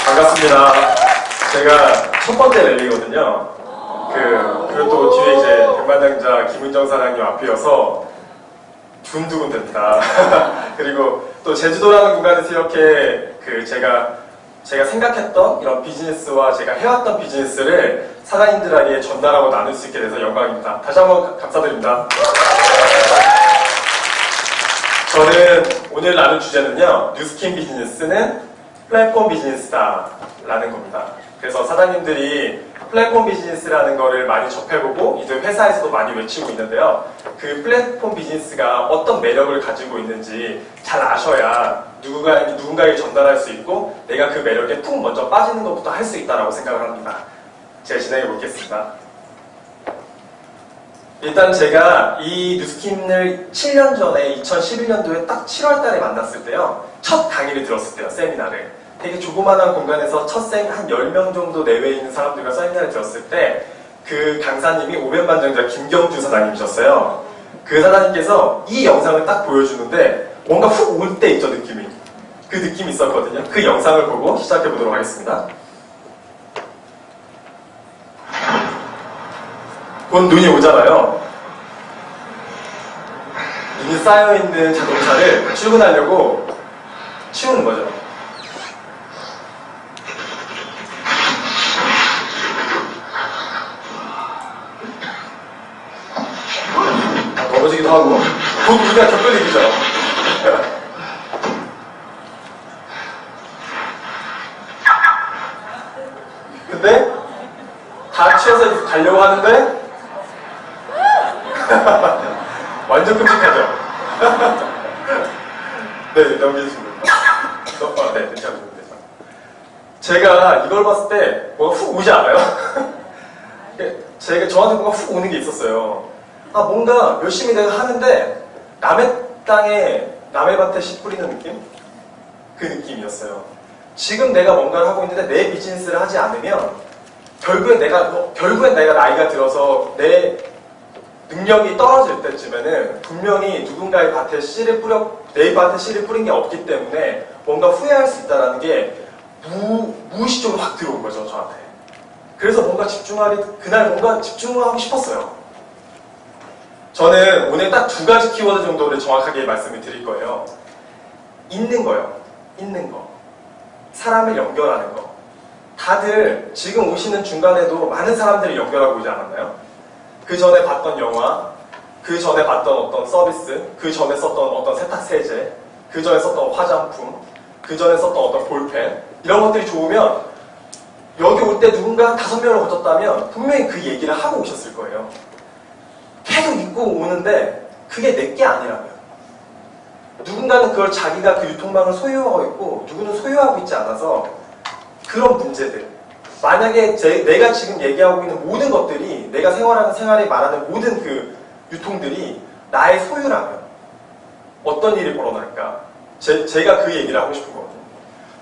반갑습니다. 제가 첫 번째 랠리거든요. 그리고 또 뒤에 이제 백만장자 김은정 사장님 앞이어서 두근두근 됩니다. 그리고 또 제주도라는 공간에서 이렇게 제가 생각했던 이런 비즈니스와 제가 해왔던 비즈니스를 사장님들에게 전달하고 나눌 수 있게 돼서 영광입니다. 다시 한번 감사드립니다. 저는 오늘 나눌 주제는요, 뉴스킨 비즈니스는 플랫폼 비즈니스다 라는 겁니다. 그래서 사장님들이 플랫폼 비즈니스라는 거를 많이 접해보고 이제 회사에서도 많이 외치고 있는데요. 그 플랫폼 비즈니스가 어떤 매력을 가지고 있는지 잘 아셔야 누군가에게 전달할 수 있고 내가 그 매력에 푹 먼저 빠지는 것부터 할 수 있다고 생각을 합니다. 제가 진행해 보겠습니다. 일단 제가 이 뉴스킨을 7년 전에 2011년도에 딱 7월 달에 만났을 때요. 첫 강의를 들었을 때요. 세미나를. 되게 조그마한 공간에서 첫 한 10명 정도 내외에 있는 사람들과 세미나를 들었을 때 그 강사님이 오면반장자 김경주 사장님이셨어요. 그 사장님께서 이 영상을 딱 보여주는데 뭔가 훅 올 때 있죠, 느낌이. 그 느낌이 있었거든요. 그 영상을 보고 시작해 보도록 하겠습니다. 곧 눈이 오잖아요. 눈이 쌓여있는 자동차를 출근하려고 치우는 거죠. 넘어지기도 하고 곧 우리가 겪을 일이죠. 근데 다 치워서 가려고 하는데 완전 끔찍하죠. 네, 넘겨주시면 됩니다. 네, 괜찮습니다. 제가 이걸 봤을 때 뭐가 훅 오지 않아요? 저한테 뭔가 훅 오는 게 있었어요. 뭔가 열심히 내가 하는데 남의 땅에 남의 밭에 씨 뿌리는 느낌? 그 느낌이었어요. 지금 내가 뭔가를 하고 있는데 내 비즈니스를 하지 않으면 결국엔 내가 나이가 들어서 내 능력이 떨어질 때쯤에는 분명히 누군가의 밭에 내 밭에 씨를 뿌린 게 없기 때문에 뭔가 후회할 수 있다는 게 무의식적으로 확 들어온 거죠, 저한테. 그래서 그날 뭔가 집중하고 싶었어요. 저는 오늘 딱 2가지 키워드 정도를 정확하게 말씀을 드릴 거예요. 있는 거요. 있는 거. 사람을 연결하는 거. 다들 지금 오시는 중간에도 많은 사람들을 연결하고 오지 않았나요? 그 전에 봤던 영화, 그 전에 봤던 어떤 서비스, 그 전에 썼던 어떤 세탁세제, 그 전에 썼던 화장품, 그 전에 썼던 어떤 볼펜, 이런 것들이 좋으면 여기 올 때 누군가 5명을 거쳤다면 분명히 그 얘기를 하고 오셨을 거예요. 계속 입고 오는데 그게 내게 아니라면 누군가는 그걸 자기가 그 유통망을 소유하고 있고 누구는 소유하고 있지 않아서 그런 문제들, 만약에 내가 지금 얘기하고 있는 모든 것들이 내가 생활하는 생활에 말하는 모든 그 유통들이 나의 소유라면 어떤 일이 벌어날까? 제가 그 얘기를 하고 싶은 거거든요.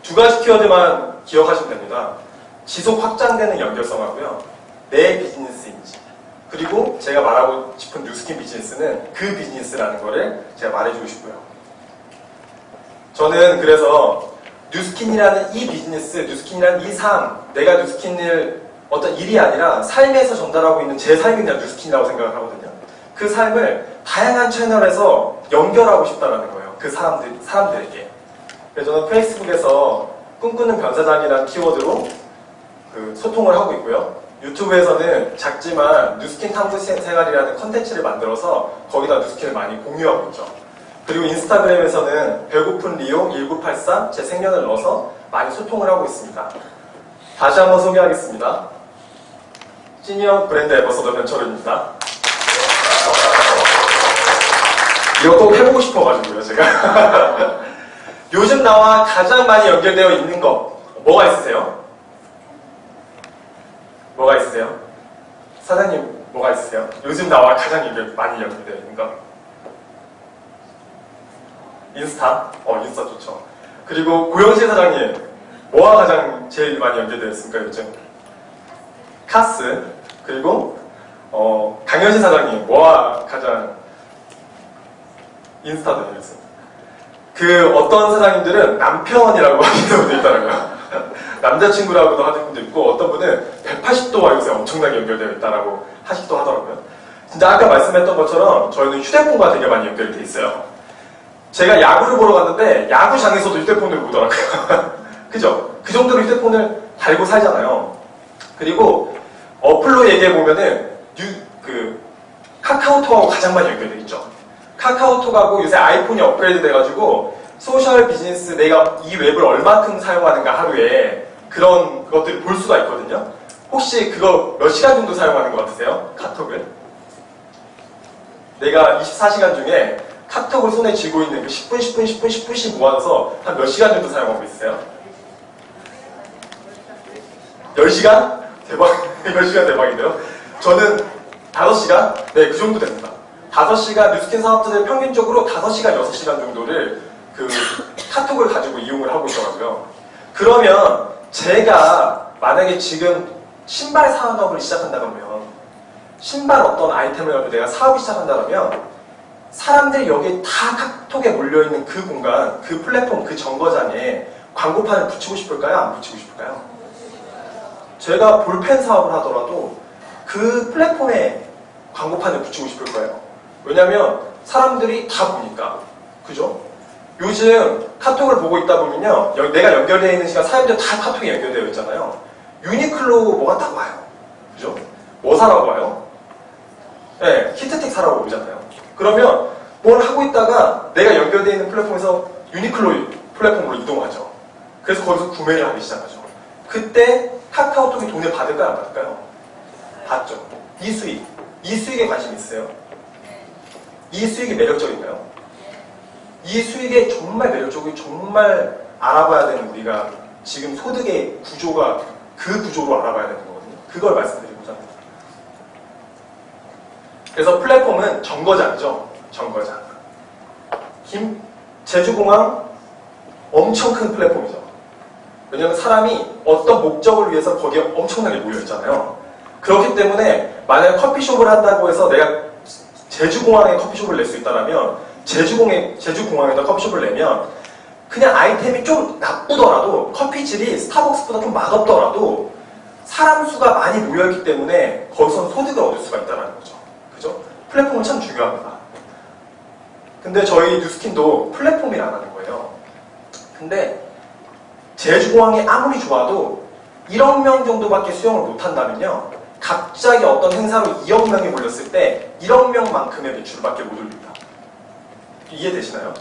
2가지 키워드만 기억하시면 됩니다. 지속 확장되는 연결성하고요. 내 비즈니스인지, 그리고 제가 말하고 싶은 뉴스킨 비즈니스는 그 비즈니스라는 거를 제가 말해주고 싶고요. 저는 그래서 뉴스킨이라는 이 비즈니스, 뉴스킨이라는 이 삶, 내가 뉴스킨을 어떤 일이 아니라 삶에서 전달하고 있는 제 삶이 그냥 뉴스킨이라고 생각을 하거든요. 그 삶을 다양한 채널에서 연결하고 싶다는 거예요. 그 사람들에게. 그래서 저는 페이스북에서 꿈꾸는 변사장이라는 키워드로 소통을 하고 있고요. 유튜브에서는 작지만 뉴스킨 탐구 생활이라는 컨텐츠를 만들어서 거기다 뉴스킨을 많이 공유하고 있죠. 그리고 인스타그램에서는 배고픈 리오 1983 제 생년을 넣어서 많이 소통을 하고 있습니다. 다시 한번 소개하겠습니다. 시니어 브랜드 앰버서더 변철우입니다. 이거 꼭 해보고 싶어가지고요, 제가. 요즘 나와 가장 많이 연결되어 있는 거 뭐가 있으세요? 뭐가 있으세요? 사장님, 뭐가 있으세요? 요즘 나와 가장 많이 연결되어 있는 거? 인스타? 인스타 좋죠. 그리고 고영실 사장님, 뭐와 가장 제일 많이 연결되어 있습니까, 요즘? 카스. 그리고 강현실 사장님, 뭐와 가장 인스타 다니겠어요? 어떤 사장님들은 남편이라고 하시는 분도 있더라고요. 남자친구라고도 하는 분도 있고 어떤 분은 180도와 요새 엄청나게 연결되어 있다라고 하시기도 하더라고요. 진짜 아까 말씀했던 것처럼 저희는 휴대폰과 되게 많이 연결이 돼 있어요. 제가 야구를 보러 갔는데 야구장에서도 휴대폰을 보더라고요. 그죠? 그 정도로 휴대폰을 달고 살잖아요. 그리고 어플로 얘기해보면은 카카오톡하고 가장 많이 연결돼 있죠. 카카오톡하고 요새 아이폰이 업그레이드 돼가지고 소셜 비즈니스 내가 이 웹을 얼마큼 사용하는가 하루에 그런 것들을 볼 수가 있거든요. 혹시 그거 몇 시간 정도 사용하는 것 같으세요? 카톡을? 내가 24시간 중에 카톡을 손에 쥐고 있는 그 10분, 10분, 10분, 10분씩 모아서 한 몇 시간 정도 사용하고 있어요? 10시간? 대박. 10시간 대박인데요? 저는 5시간? 네, 그 정도 됩니다. 5시간, 뉴스킨 사업자들 평균적으로 5시간, 6시간 정도를 그 카톡을 가지고 이용을 하고 있더라고요. 그러면 제가 만약에 지금 신발 사업을 시작한다면 신발 어떤 아이템을 가지고 내가 사업을 시작한다면 사람들이 여기에 다 카톡에 몰려있는 그 공간, 그 플랫폼, 그 정거장에 광고판을 붙이고 싶을까요? 안 붙이고 싶을까요? 제가 볼펜 사업을 하더라도 그 플랫폼에 광고판을 붙이고 싶을 거예요. 왜냐면 사람들이 다 보니까. 그죠? 요즘 카톡을 보고 있다 보면요. 내가 연결되어 있는 시간 사람들 다 카톡에 연결되어 있잖아요. 유니클로 뭐가 딱 와요. 그죠? 뭐 사라고 와요? 네, 히트텍 사라고 오잖아요. 그러면 뭘 하고 있다가 내가 연결되어 있는 플랫폼에서 유니클로 플랫폼으로 이동하죠. 그래서 거기서 구매를 하기 시작하죠. 그때 카카오톡이 돈을 받을까요? 안 받을까요? 받죠. 이 수익에 관심 있으세요? 이 수익이 매력적인가요? 이 수익에 정말 매력적이고 정말 알아봐야 되는 우리가 지금 소득의 구조가 그 구조로 알아봐야 되는 거거든요. 그걸 말씀드리고자 합니다. 그래서 플랫폼은 정거장이죠. 정거장. 제주공항 엄청 큰 플랫폼이죠. 왜냐하면 사람이 어떤 목적을 위해서 거기에 엄청나게 모여있잖아요. 그렇기 때문에 만약에 커피숍을 한다고 해서 내가 제주공항에 커피숍을 낼 수 있다면 제주공항에다 커피숍을 내면 그냥 아이템이 좀 나쁘더라도 커피 질이 스타벅스보다 좀 맛없더라도 사람 수가 많이 모여있기 때문에 거기서 소득을 얻을 수가 있다는 거죠. 그죠? 플랫폼은 참 중요합니다. 근데 저희 뉴스킨도 플랫폼이라는 거예요. 근데 제주공항이 아무리 좋아도 1억 명 정도밖에 수용을 못한다면요. 갑자기 어떤 행사로 2억 명이 몰렸을 때 1억 명만큼의 매출밖에 못 올립니다. 이해되시나요?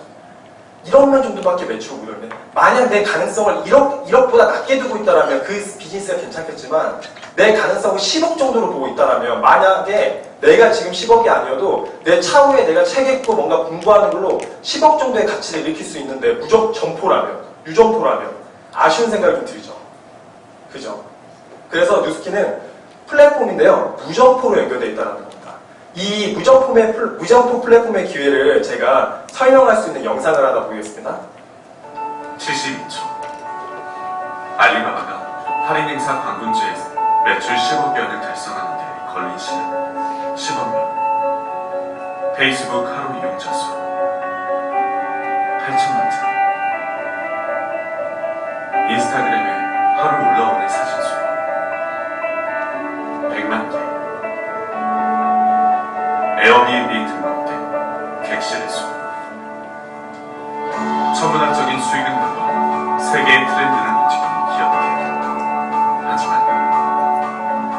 1억 명 정도밖에 매출을 못 올리는데 만약 내 가능성을 1억보다 낮게 두고 있다면 그 비즈니스가 괜찮겠지만 내 가능성을 10억 정도로 보고 있다면 만약에 내가 지금 10억이 아니어도 내 차후에 내가 책 읽고 뭔가 공부하는 걸로 10억 정도의 가치를 일으킬 수 있는데 유점포라면 아쉬운 생각이 좀 들죠. 그죠? 그래서 뉴스킨은 플랫폼인데요. 무점포로 연결되어 있다는 겁니다. 이 무점포 플랫폼의 기회를 제가 설명할 수 있는 영상을 하나 보겠습니다. 72초. 알리바바가 할인 행사 광군주에서 매출 10억元을 달성하는 데 걸린 시간 10억 명. 페이스북 하루 이용자 수 8천만 장. 인스타그램에 하루 올라오는 사진 수 100만 개. 에어비앤비 등록된 객실의 수. 천문학적인 수익은 물론 세계의 트렌드를 움직이는 기업들. 하지만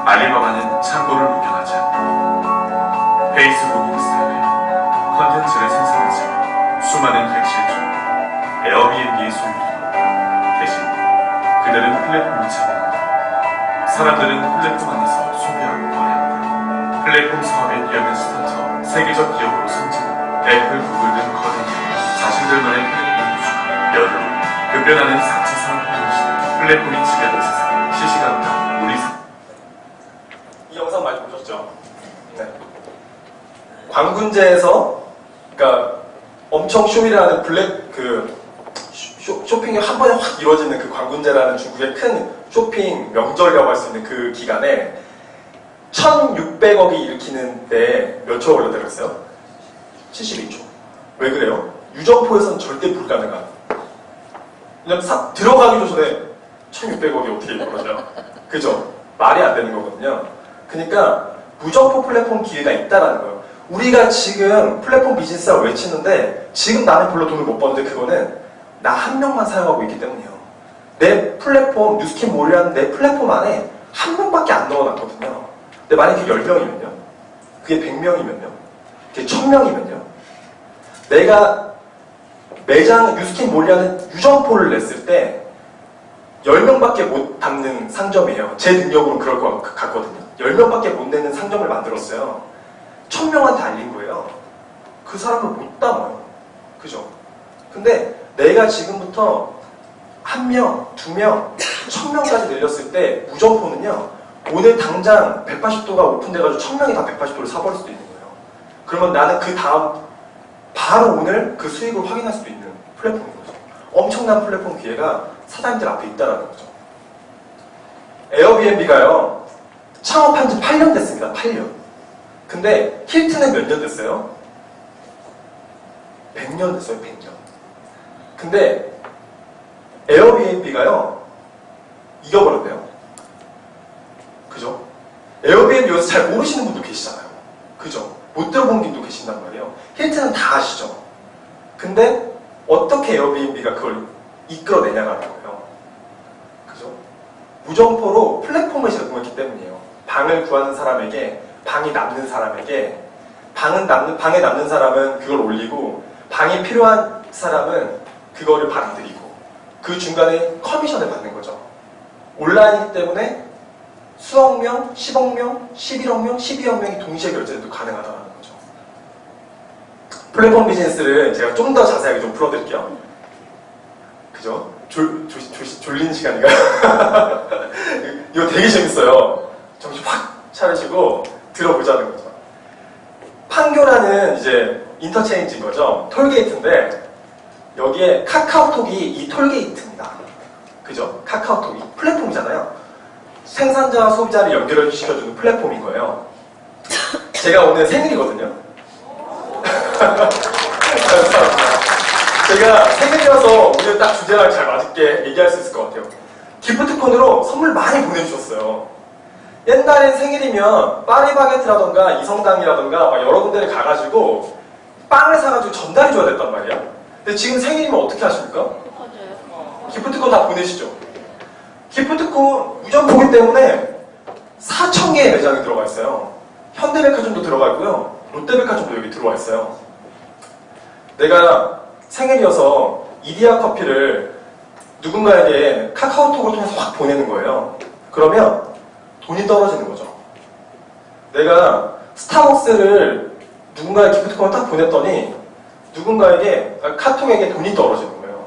알리바바는 창고를 운영하지 않고 페이스북, 인스타그램, 컨텐츠를 생산하지 수많은 객실 중 에어비앤비의 소유주도 대신 그들은 플랫폼을 차지한다. 사람들은 플랫폼 안에서 소비하고 거래한다. 플랫폼 사업에 뛰어든 스타트업, 세계적 기업으로 성장한 애플, 구글 등 거대 기업이 자신들만의 플랫폼을 구축하고 여러 급변하는 4차 산업혁명 시대 플랫폼이 지배하는 세상 시시각각 우리 이 영상 많이 보셨죠? 네. 광군제에서 그러니까 엄청 쇼미라는 쇼핑이 한 번에 확 이루어지는 그 광군제라는 중국의 큰 쇼핑 명절이라고 할 수 있는 그 기간에 1600억이 일으키는데 몇 초 걸렸다고 72초. 왜 그래요? 유점포에서는 절대 불가능한. 왜냐면 들어가기도 전에 1600억이 어떻게 벌어져요? 그죠? 말이 안 되는 거거든요. 그러니까 무점포 플랫폼 기회가 있다라는 거예요. 우리가 지금 플랫폼 비즈니스라고 외치는데 지금 나는 별로 돈을 못 버는데 그거는 나 한 명만 사용하고 있기 때문이에요. 내 플랫폼, 뉴스킨몰이라는 내 플랫폼 안에 한 명밖에 안 넣어놨거든요. 근데 만약에 10명이면요? 그게 100명이면요? 그게 1000명이면요? 내가 매장 뉴스킨몰이라는 유점포를 냈을 때 10명밖에 못 담는 상점이에요. 제 능력으로는 그럴 것 같거든요. 10명밖에 못 내는 상점을 만들었어요. 1000명한테 알린 거예요. 그 사람을 못 담아요. 그죠? 근데 내가 지금부터 1명, 2명, 1000명까지 늘렸을 때 무점포는요. 오늘 당장 180도가 오픈돼가지고 1000명이 다 180도를 사버릴 수도 있는 거예요. 그러면 나는 그 다음 바로 오늘 그 수익을 확인할 수도 있는 플랫폼인 거죠. 엄청난 플랫폼 기회가 사장님들 앞에 있다는 거죠. 에어비앤비가요. 창업한 지 8년 됐습니다. 8년. 근데 힐튼은 몇 년 됐어요? 100년 됐어요. 100년. 근데 에어비앤비가요. 이겨버렸네요. 그죠? 에어비앤비 여기서 잘 모르시는 분도 계시잖아요. 그죠? 못 들어본 분도 계신단 말이에요. 힐튼은 다 아시죠? 근데 어떻게 에어비앤비가 그걸 이끌어내냐라는 거예요. 그죠? 무점포로 플랫폼을 제공했기 때문이에요. 방을 구하는 사람에게, 방이 남는 사람에게, 방에 남는 사람은 그걸 올리고, 방이 필요한 사람은 그거를 받아들이고, 그 중간에 커미션을 받는 거죠. 온라인이기 때문에 수억 명, 10억 명, 11억 명, 12억 명이 동시에 결제도 가능하다는 거죠. 플랫폼 비즈니스를 제가 좀 더 자세하게 좀 풀어드릴게요. 그죠? 졸린 시간인가요? 이거 되게 재밌어요. 정신 확 차리시고 들어보자는 거죠. 판교라는 이제 인터체인지인 거죠. 톨게이트인데 여기에 카카오톡이 이 톨게이트입니다. 그죠? 카카오톡이 플랫폼이잖아요. 생산자와 소비자를 연결시켜주는 플랫폼인 거예요. 제가 오늘 생일이거든요. 제가 생일이어서 오늘 딱 주제랑 잘 맞게 얘기할 수 있을 것 같아요. 기프트콘으로 선물 많이 보내주셨어요. 옛날엔 생일이면 파리바게트라던가 이성당이라던가 막 여러 군데를 가가지고 빵을 사가지고 전달해줘야 됐단 말이야. 근데 지금 생일이면 어떻게 하십니까? 기프트콘 다 보내시죠. 기프트콘 무점포기 때문에 4,000개의 매장이 들어가 있어요. 현대백화점도 들어가 있고요. 롯데백화점도 여기 들어와 있어요. 내가 생일이어서 이디야 커피를 누군가에게 카카오톡을 통해서 확 보내는 거예요. 그러면 돈이 떨어지는 거죠. 내가 스타벅스를 누군가의 기프트콘을 딱 보냈더니 누군가에게 카톡에게 돈이 떨어지는 거예요.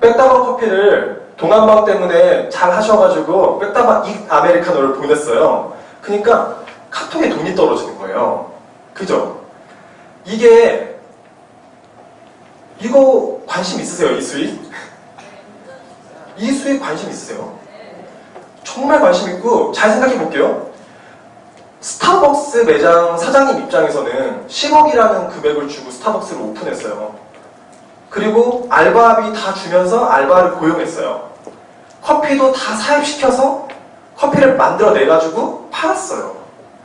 백다방 커피를 동안방 때문에 잘 하셔가지고 백다방 이 아메리카노를 보냈어요. 그러니까 카톡에 돈이 떨어지는 거예요. 그죠? 이거 관심 있으세요? 이 수익? 이 수익 관심 있으세요? 정말 관심 있고 잘 생각해 볼게요. 스타벅스 매장 사장님 입장에서는 10억이라는 금액을 주고 스타벅스를 오픈했어요. 그리고 알바비 다 주면서 알바를 고용했어요. 커피도 다 사입시켜서 커피를 만들어내가지고 팔았어요.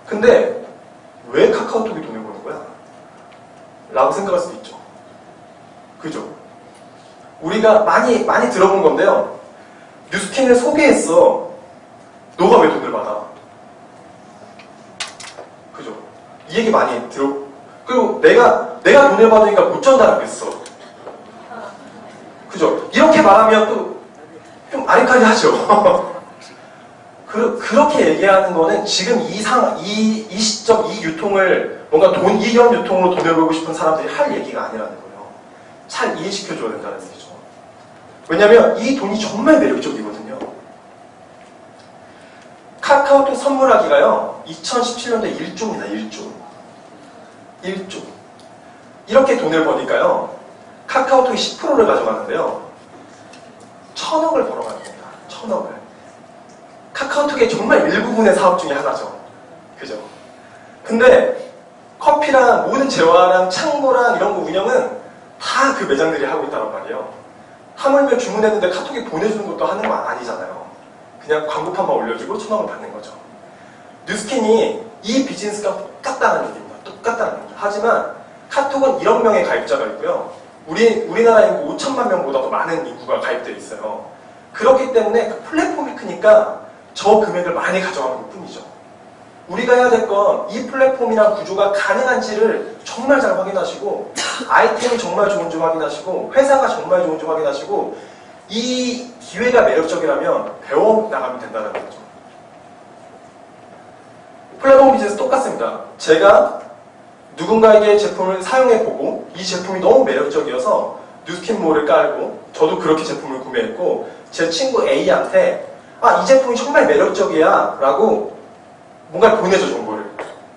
근데 왜 카카오톡이 돈을 버는 거야? 라고 생각할 수도 있죠. 그죠? 우리가 많이 들어본 건데요. 뉴스킨을 소개했어. 너가 왜 돈을 받아? 그죠? 이 얘기 많이 들어. 그리고 내가 돈을 받으니까 못 전달하겠어. 그죠? 이렇게 말하면 또 좀 아리까리하죠. 그렇게 얘기하는 거는 지금 이 시점, 이 유통을 뭔가 이런 유통으로 돈을 벌고 싶은 사람들이 할 얘기가 아니라는 거예요. 잘 이해시켜줘야 된다는 얘기죠. 왜냐면 이 돈이 정말 매력적이거든요. 카카오톡 선물하기가요, 2017년도에 1조입니다. 1조. 이렇게 돈을 버니까요, 카카오톡이 10%를 가져가는데요, 1,000억을 벌어가는 겁니다. 1,000억을. 카카오톡의 정말 일부분의 사업 중에 하나죠. 그죠? 근데 커피랑 모든 재화랑 창고랑 이런 거 운영은 다 그 매장들이 하고 있다는 말이에요. 하물며 주문했는데 카톡이 보내주는 것도 하는 거 아니잖아요. 그냥 광고판만 올려주고 1,000원을 받는 거죠. 뉴스킨이 이 비즈니스가 똑같다는 얘기입니다. 똑같다는 얘기. 하지만 카톡은 1억 명의 가입자가 있고요. 우리나라 인구 5천만 명보다 더 많은 인구가 가입되어 있어요. 그렇기 때문에 그 플랫폼이 크니까 저 금액을 많이 가져가는 것 뿐이죠. 우리가 해야 될 건 이 플랫폼이랑 구조가 가능한지를 정말 잘 확인하시고, 아이템이 정말 좋은지 확인하시고, 회사가 정말 좋은지 확인하시고, 이 기회가 매력적이라면 배워나가면 된다는 거죠. 플랫폼 비즈니스 똑같습니다. 제가 누군가에게 제품을 사용해보고 이 제품이 너무 매력적이어서 뉴스킨몰을 깔고, 저도 그렇게 제품을 구매했고, 제 친구 A한테 이 제품이 정말 매력적이야 라고 뭔가를 보내줘, 정보를.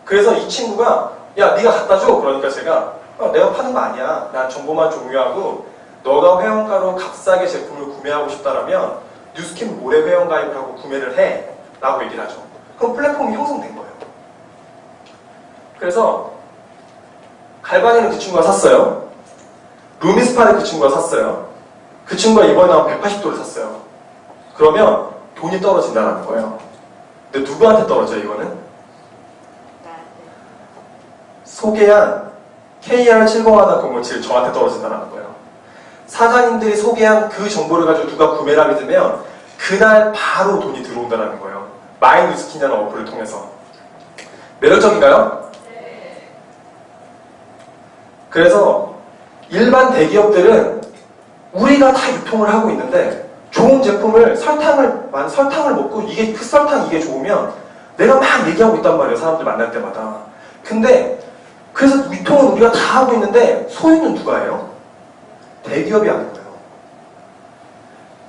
그래서 이 친구가 야, 네가 갖다 줘. 그러니까 제가 내가 파는 거 아니야. 난 정보만 공유하고, 너가 회원가로 값싸게 제품을 구매하고 싶다라면 뉴스킨몰에 회원가입을 하고 구매를 해 라고 얘기를 하죠. 그럼 플랫폼이 형성된 거예요. 그래서 갈바니는 그 친구가 샀어요. 루미스파를 그 친구가 샀어요. 그 친구가 이번에 나온 180도를 샀어요. 그러면 돈이 떨어진다는 거예요. 근데 누구한테 떨어져요, 이거는? 소개한 KR701007 저한테 떨어진다는 거예요. 사장님들이 소개한 그 정보를 가지고 누가 구매를 하게 되면 그날 바로 돈이 들어온다는 거예요. 마이뉴스킨이라는 어플을 통해서. 매력적인가요? 그래서 일반 대기업들은 우리가 다 유통을 하고 있는데 좋은 제품을 설탕을 먹고 이게 그 설탕 이게 좋으면 내가 막 얘기하고 있단 말이에요. 사람들 만날 때마다. 근데 그래서 유통은 우리가 다 하고 있는데 소유는 누가 해요? 대기업이 하는 거예요.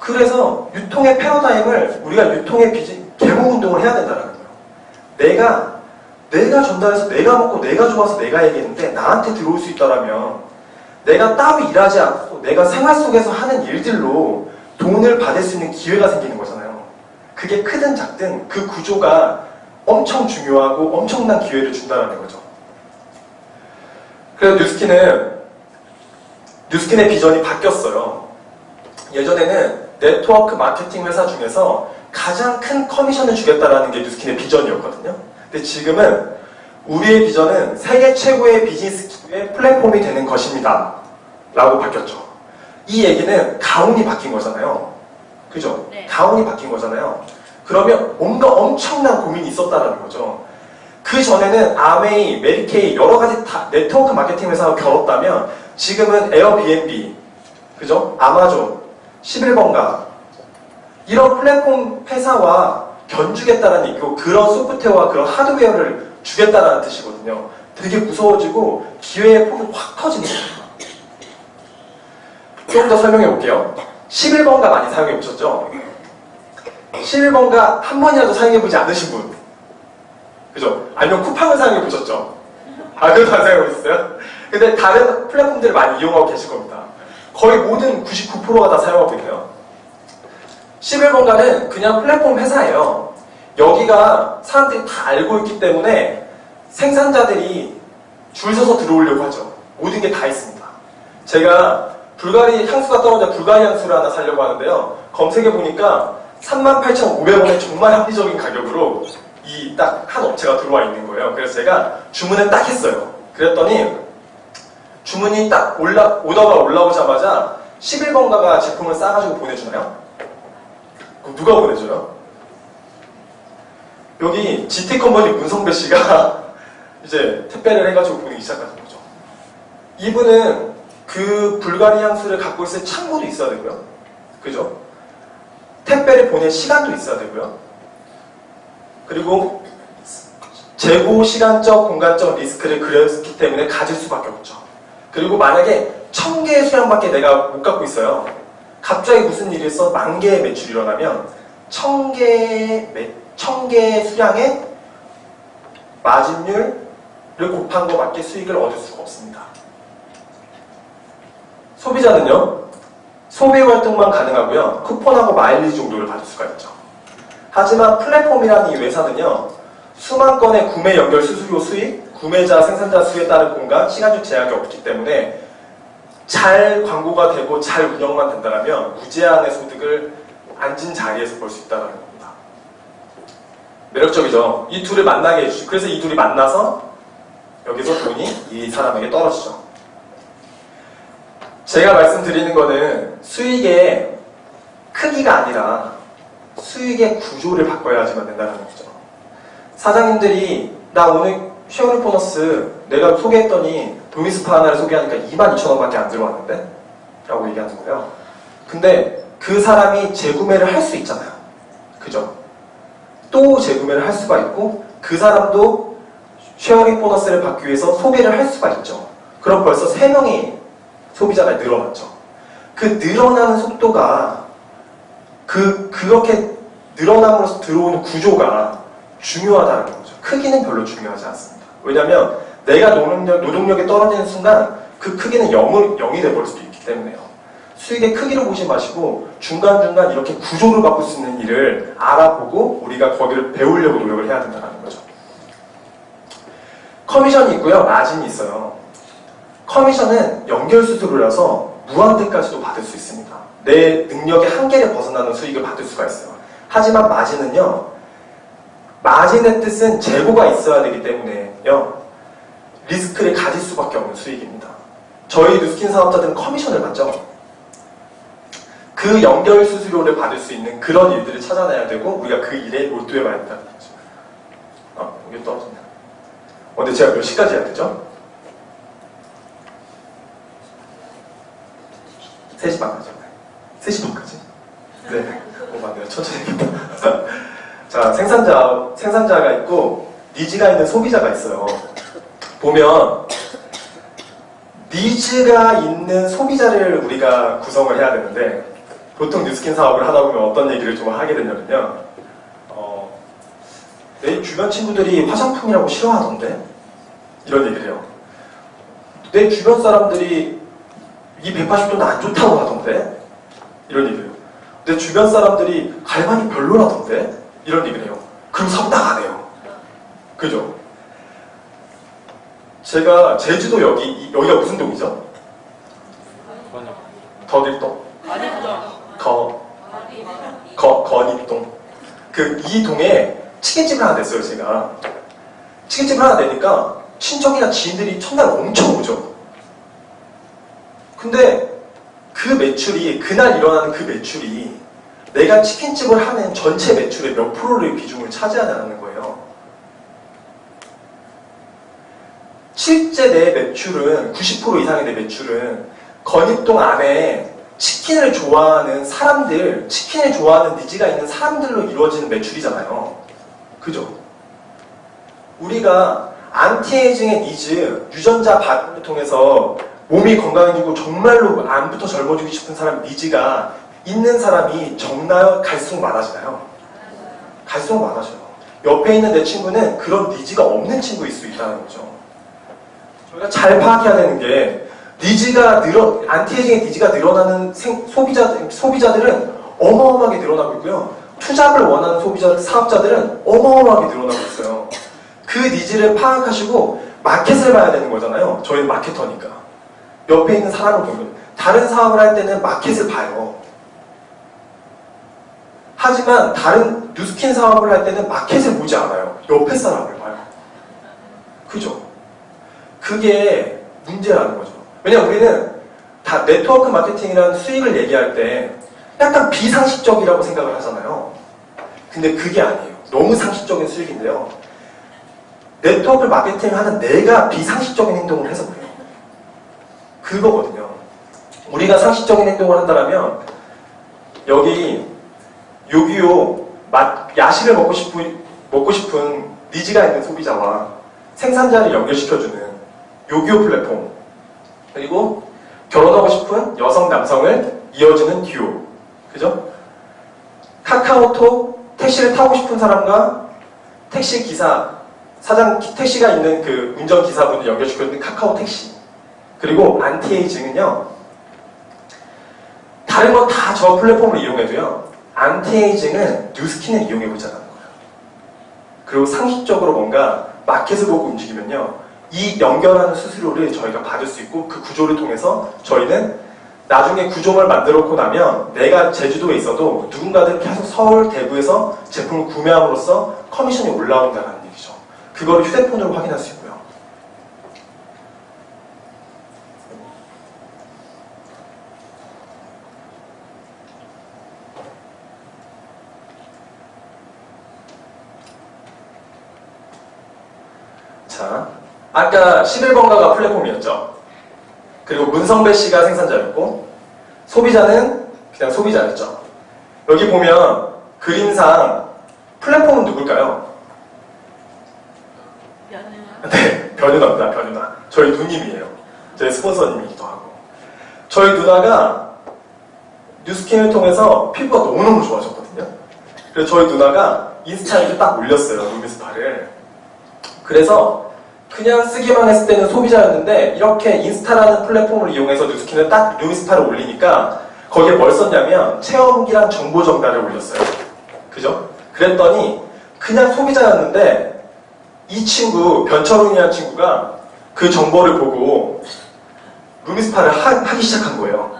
그래서 유통의 패러다임을 우리가 유통의 계몽운동을 해야 된다는 거예요. 내가 전달해서 내가 먹고 내가 좋아서 내가 얘기했는데 나한테 들어올 수 있다라면 내가 따로 일하지 않고 내가 생활 속에서 하는 일들로 돈을 받을 수 있는 기회가 생기는 거잖아요. 그게 크든 작든 그 구조가 엄청 중요하고 엄청난 기회를 준다는 거죠. 그래서 뉴스킨의 비전이 바뀌었어요. 예전에는 네트워크 마케팅 회사 중에서 가장 큰 커미션을 주겠다라는 게 뉴스킨의 비전이었거든요. 근데 지금은 우리의 비전은 세계 최고의 비즈니스 기회의 플랫폼이 되는 것입니다. 라고 바뀌었죠. 이 얘기는 가운이 바뀐 거잖아요. 그죠? 네. 가운이 바뀐 거잖아요. 그러면 뭔가 엄청난 고민이 있었다는 거죠. 그 전에는 아메이, 메리케이 여러 가지 다 네트워크 마케팅 회사가 결었다면 지금은 에어비앤비, 그죠? 아마존, 11번가 이런 플랫폼 회사와 견주겠다는 얘기고 그런 소프트웨어와 그런 하드웨어를 주겠다는 뜻이거든요. 되게 무서워지고 기회의 폭이 확 터지는 거예요. 좀 더 설명해 볼게요. 11번가 많이 사용해 보셨죠? 11번가 한 번이라도 사용해 보지 않으신 분, 그죠? 아니면 쿠팡을 사용해 보셨죠? 그것도 안 사용해 보셨어요? 근데 다른 플랫폼들을 많이 이용하고 계실 겁니다. 거의 모든 99%가 다 사용하고 있네요. 11번가는 그냥 플랫폼 회사예요. 여기가 사람들이 다 알고 있기 때문에 생산자들이 줄 서서 들어오려고 하죠. 모든 게 다 있습니다. 제가 불가리 향수가 떨어져 불가리 향수를 하나 사려고 하는데요. 검색해 보니까 38,500원의 정말 합리적인 가격으로 이 딱 한 업체가 들어와 있는 거예요. 그래서 제가 주문을 딱 했어요. 그랬더니 주문이 딱 오더가 올라오자마자 11번가가 제품을 싸가지고 보내주나요? 그럼 누가 보내줘요? 여기 GT컴퍼니 문성배 씨가 이제 택배를 해가지고 보내기 시작하는 거죠. 이분은 그 불가리 향수를 갖고 있을 창고도 있어야 되고요. 그죠? 택배를 보낼 시간도 있어야 되고요. 그리고 재고 시간적, 공간적 리스크를 그렸기 때문에 가질 수밖에 없죠. 그리고 만약에 1000개의 수량밖에 내가 못 갖고 있어요. 갑자기 무슨 일이 있어 10,000개의 매출이 일어나면 1000개의 수량의 마진율을 곱한 것밖에 수익을 얻을 수가 없습니다. 소비자는요, 소비 활동만 가능하고요, 쿠폰하고 마일리지 정도를 받을 수가 있죠. 하지만 플랫폼이라는 이 회사는요, 수만 건의 구매 연결 수수료 수익, 구매자, 생산자 수에 따른 공간, 시간적 제약이 없기 때문에 잘 광고가 되고 잘 운영만 된다면 무제한의 소득을 앉은 자리에서 볼 수 있다는 겁니다. 매력적이죠. 이 둘을 만나게 해주죠. 그래서 이 둘이 만나서 여기서 돈이 이 사람에게 떨어지죠. 제가 말씀드리는 거는 수익의 크기가 아니라 수익의 구조를 바꿔야지만 된다는 거죠. 사장님들이 나 오늘 쉐어링 보너스 내가 소개했더니 도미스파 하나를 소개하니까 22,000원밖에 안 들어왔는데? 라고 얘기하는 거예요. 근데 그 사람이 재구매를 할 수 있잖아요. 그죠? 또 재구매를 할 수가 있고 그 사람도 쉐어링 보너스를 받기 위해서 소개를 할 수가 있죠. 그럼 벌써 3명이 소비자가 늘어났죠. 그 늘어나는 속도가 그렇게 늘어남으로써 들어오는 구조가 중요하다는 거죠. 크기는 별로 중요하지 않습니다. 왜냐하면 내가 노동력이 떨어지는 순간 그 크기는 0이 돼버릴 수도 있기 때문에요. 수익의 크기를 보지 마시고 중간중간 이렇게 구조를 바꿀 수 있는 일을 알아보고 우리가 거기를 배우려고 노력을 해야 된다는 거죠. 커미션이 있고요. 마진이 있어요. 커미션은 연결 수수료라서 무한대까지도 받을 수 있습니다. 내 능력의 한계를 벗어나는 수익을 받을 수가 있어요. 하지만 마진은요. 마진의 뜻은 재고가 있어야 되기 때문에요. 리스크를 가질 수밖에 없는 수익입니다. 저희 뉴스킨 사업자들은 커미션을 받죠. 그 연결 수수료를 받을 수 있는 그런 일들을 찾아내야 되고 우리가 그 일에 몰두해봐야 된다는 거죠. 이게 떨어졌네. 근데 제가 몇 시까지 해야 되죠? 3시 반까지. 3시 반까지? 네. 맞네요. 천천히 해야겠다. 자, 생산자가 있고 니즈가 있는 소비자가 있어요. 보면 니즈가 있는 소비자를 우리가 구성을 해야 되는데 보통 뉴스킨 사업을 하다 보면 어떤 얘기를 좀 하게 되냐면요. 내 주변 친구들이 화장품이라고 싫어하던데? 이런 얘기를 해요. 내 주변 사람들이 이 180도는 안 좋다고 하던데? 이런 얘기를 해요. 내 주변 사람들이 갈반이 별로라던데? 이런 얘기를 해요. 그럼 섭당 안 해요. 그죠? 제가 제주도 여기가 무슨 동이죠? 덧일동. 건입동. 이 동에 치킨집을 하나 냈어요, 제가. 치킨집을 하나 내니까 친척이나 지인들이 첫날 엄청 오죠. 근데 그 매출이, 그날 일어나는 그 매출이 내가 치킨집을 하는 전체 매출의 몇 프로의 비중을 차지하냐는 거예요. 실제 내 매출은 90% 이상의 내 매출은 건입동 안에 치킨을 좋아하는 사람들, 치킨을 좋아하는 니즈가 있는 사람들로 이루어지는 매출이잖아요. 그죠? 우리가 안티에이징의 니즈, 유전자 발현을 통해서 몸이 건강해지고 정말로 안부터 젊어지고 싶은 사람 니즈가 있는 사람이 적나요? 갈수록 많아지나요? 갈수록 많아져요. 옆에 있는 내 친구는 그런 니즈가 없는 친구일 수 있다는 거죠. 저희가 잘 파악해야 되는 게 안티에이징의 니즈가 늘어나는 소비자들은 어마어마하게 늘어나고 있고요. 투잡을 원하는 사업자들은 어마어마하게 늘어나고 있어요. 그 니즈를 파악하시고 마켓을 봐야 되는 거잖아요. 저희는 마케터니까. 옆에 있는 사람을 보면 다른 사업을 할 때는 마켓을 봐요. 하지만 다른 뉴스킨 사업을 할 때는 마켓을 보지 않아요. 옆에 사람을 봐요. 그죠? 그게 문제라는 거죠. 왜냐면 우리는 다 네트워크 마케팅이라는 수익을 얘기할 때 약간 비상식적이라고 생각을 하잖아요. 근데 그게 아니에요. 너무 상식적인 수익인데요. 네트워크 마케팅을 하는 내가 비상식적인 행동을 해서 그래요. 그거거든요. 우리가 상식적인 행동을 한다면 여기 요기요 야식을 먹고 싶은 니즈가 있는 소비자와 생산자를 연결시켜주는 요기요 플랫폼, 그리고 결혼하고 싶은 여성 남성을 이어주는 듀오, 그죠? 카카오톡 택시를 타고 싶은 사람과 택시 기사 택시가 있는 그 운전기사분을 연결시켜주는 카카오 택시. 그리고 안티에이징은요, 다른 건 다 저 플랫폼을 이용해도요, 안티에이징은 뉴스킨을 이용해보자는 거예요. 그리고 상식적으로 뭔가 마켓을 보고 움직이면요, 이 연결하는 수수료를 저희가 받을 수 있고 그 구조를 통해서 저희는 나중에 구조물 만들어 놓고 나면 내가 제주도에 있어도 누군가들 계속 서울, 대구에서 제품을 구매함으로써 커미션이 올라온다는 얘기죠. 그거를 휴대폰으로 확인할 수 있고요. 자, 아까 11번가가 플랫폼이었죠. 그리고 문성배 씨가 생산자였고 소비자는 그냥 소비자였죠. 여기 보면 그림상 플랫폼은 누굴까요? 연애와 네, 변윤아입니다. 변윤아. 저희 누님이에요. 저희 스폰서님이기도 하고. 저희 누나가 뉴스킨을 통해서 피부가 너무너무 좋아졌거든요. 그래서 저희 누나가 인스타에 딱 올렸어요. 루미스파를. 그래서 그냥 쓰기만 했을 때는 소비자였는데 이렇게 인스타라는 플랫폼을 이용해서 뉴스킨을 딱 루미스파를 올리니까 거기에 뭘 썼냐면 체험 후기랑 정보 전달을 올렸어요. 그죠? 그랬더니 그냥 소비자였는데 이 친구, 변철웅이라는 친구가 그 정보를 보고 루미스파를 하기 시작한 거예요.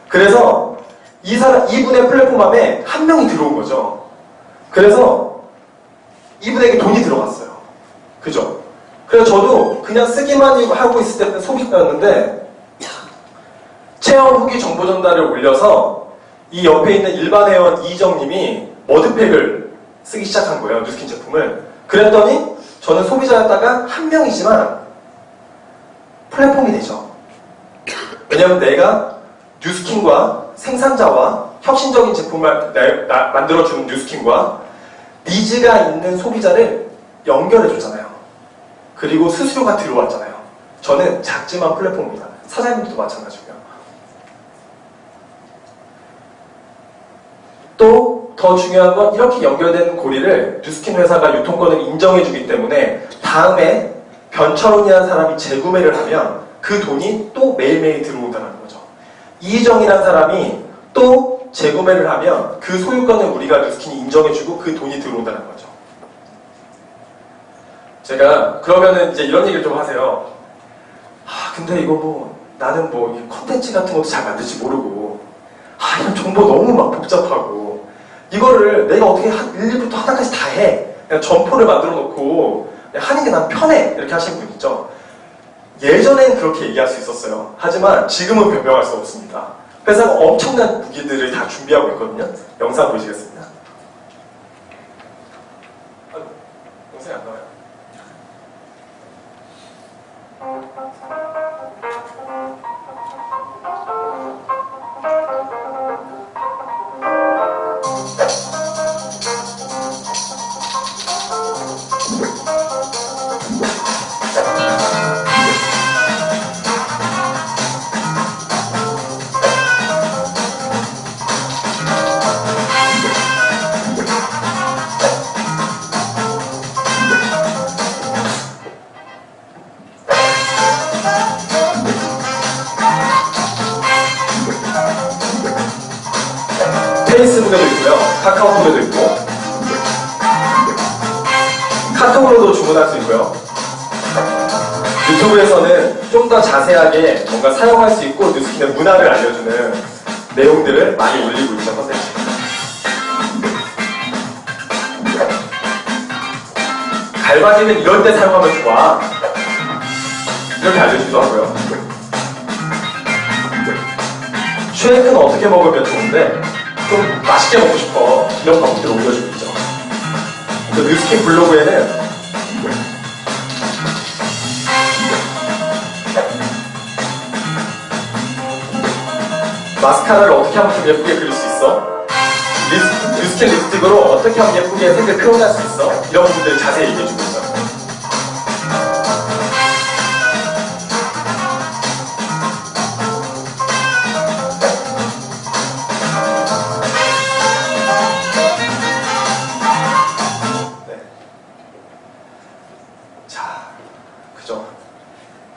그래서 이분의 플랫폼 안에 한 명이 들어온 거죠. 그래서 이분에게 돈이 들어갔어요. 그죠? 그래서 저도 그냥 쓰기만 하고 있을 때는 소비자였는데 체험 후기 정보 전달을 올려서 이 옆에 있는 일반 회원 이정님이 머드팩을 쓰기 시작한 거예요. 뉴스킨 제품을. 그랬더니 저는 소비자였다가 한 명이지만 플랫폼이 되죠. 왜냐면 내가 뉴스킨과 생산자와 혁신적인 제품을 만들어주는 뉴스킨과 니즈가 있는 소비자를 연결해줬잖아요. 그리고 수수료가 들어왔잖아요. 저는 작지만 플랫폼입니다. 사장님들도 마찬가지고요. 또 더 중요한 건 이렇게 연결된 고리를 뉴스킨 회사가 유통권을 인정해주기 때문에 다음에 변철훈이라는 사람이 재구매를 하면 그 돈이 또 매일매일 들어온다는 거죠. 이희정이라는 사람이 또 재구매를 하면 그 소유권을 우리가 뉴스킨이 인정해주고 그 돈이 들어온다는 거죠. 제가 그러면은 이제 이런 얘기를 좀 하세요. 근데 이거 뭐 나는 뭐 컨텐츠 같은 것도 잘 만들지 모르고 이런 정보 너무 막 복잡하고 이거를 내가 어떻게 1부터 하나까지 다 해. 그냥 점포를 만들어 놓고 하는 게 난 편해. 이렇게 하시는 분 있죠. 예전엔 그렇게 얘기할 수 있었어요. 하지만 지금은 변명할 수 없습니다. 회사가 엄청난 무기들을 다 준비하고 있거든요. 영상 보시겠습니다. 영상이 안 나와요. 페이스북에도 있고요. 카카오톡에도 있고 카톡으로도 주문할 수 있고요. 유튜브에서는 좀 더 자세하게 뭔가 사용할 수 있고 뉴스킨의 문화를 알려주는 내용들을 많이 올리고 있죠. 컨텐츠. 갈바지는 이럴 때 사용하면 좋아. 이렇게 알려주기도 하고요. 쉐이크는 어떻게 먹으면 좋은데 좀 맛있게 먹고 싶어. 이런 방법들을 올려주고 있죠. 그 뉴스킨 블로그에는 마스카라를 어떻게 하면 좀 예쁘게 그릴 수 있어? 뉴스킨 립스틱으로 어떻게 하면 예쁘게 색을 표현할 수 있어? 이런 부분들을 자세히 얘기해주고 있죠.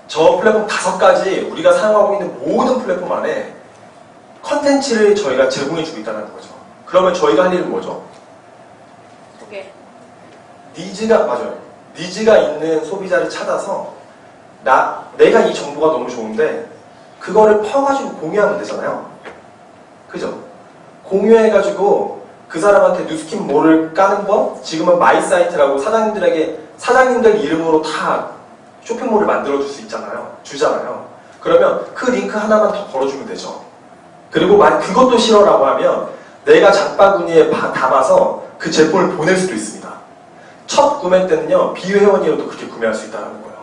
저 플랫폼 5가지 우리가 사용하고 있는 모든 플랫폼 안에 컨텐츠를 저희가 제공해주고 있다는 거죠. 그러면 저희가 할 일은 뭐죠? 두 개. 맞아요. 니즈가 있는 소비자를 찾아서 내가 이 정보가 너무 좋은데 그거를 퍼가지고 공유하면 되잖아요. 그죠? 공유해가지고 그 사람한테 뉴스킨 몰을 까는 법, 지금은 마이사이트라고 사장님들 이름으로 다 쇼핑몰을 만들어줄 수 있잖아요. 주잖아요. 그러면 그 링크 하나만 더 걸어주면 되죠. 그리고 그것도 싫어라고 하면 내가 장바구니에 담아서 그 제품을 보낼 수도 있습니다. 첫 구매 때는요, 비회원이어도 그렇게 구매할 수 있다는 거예요.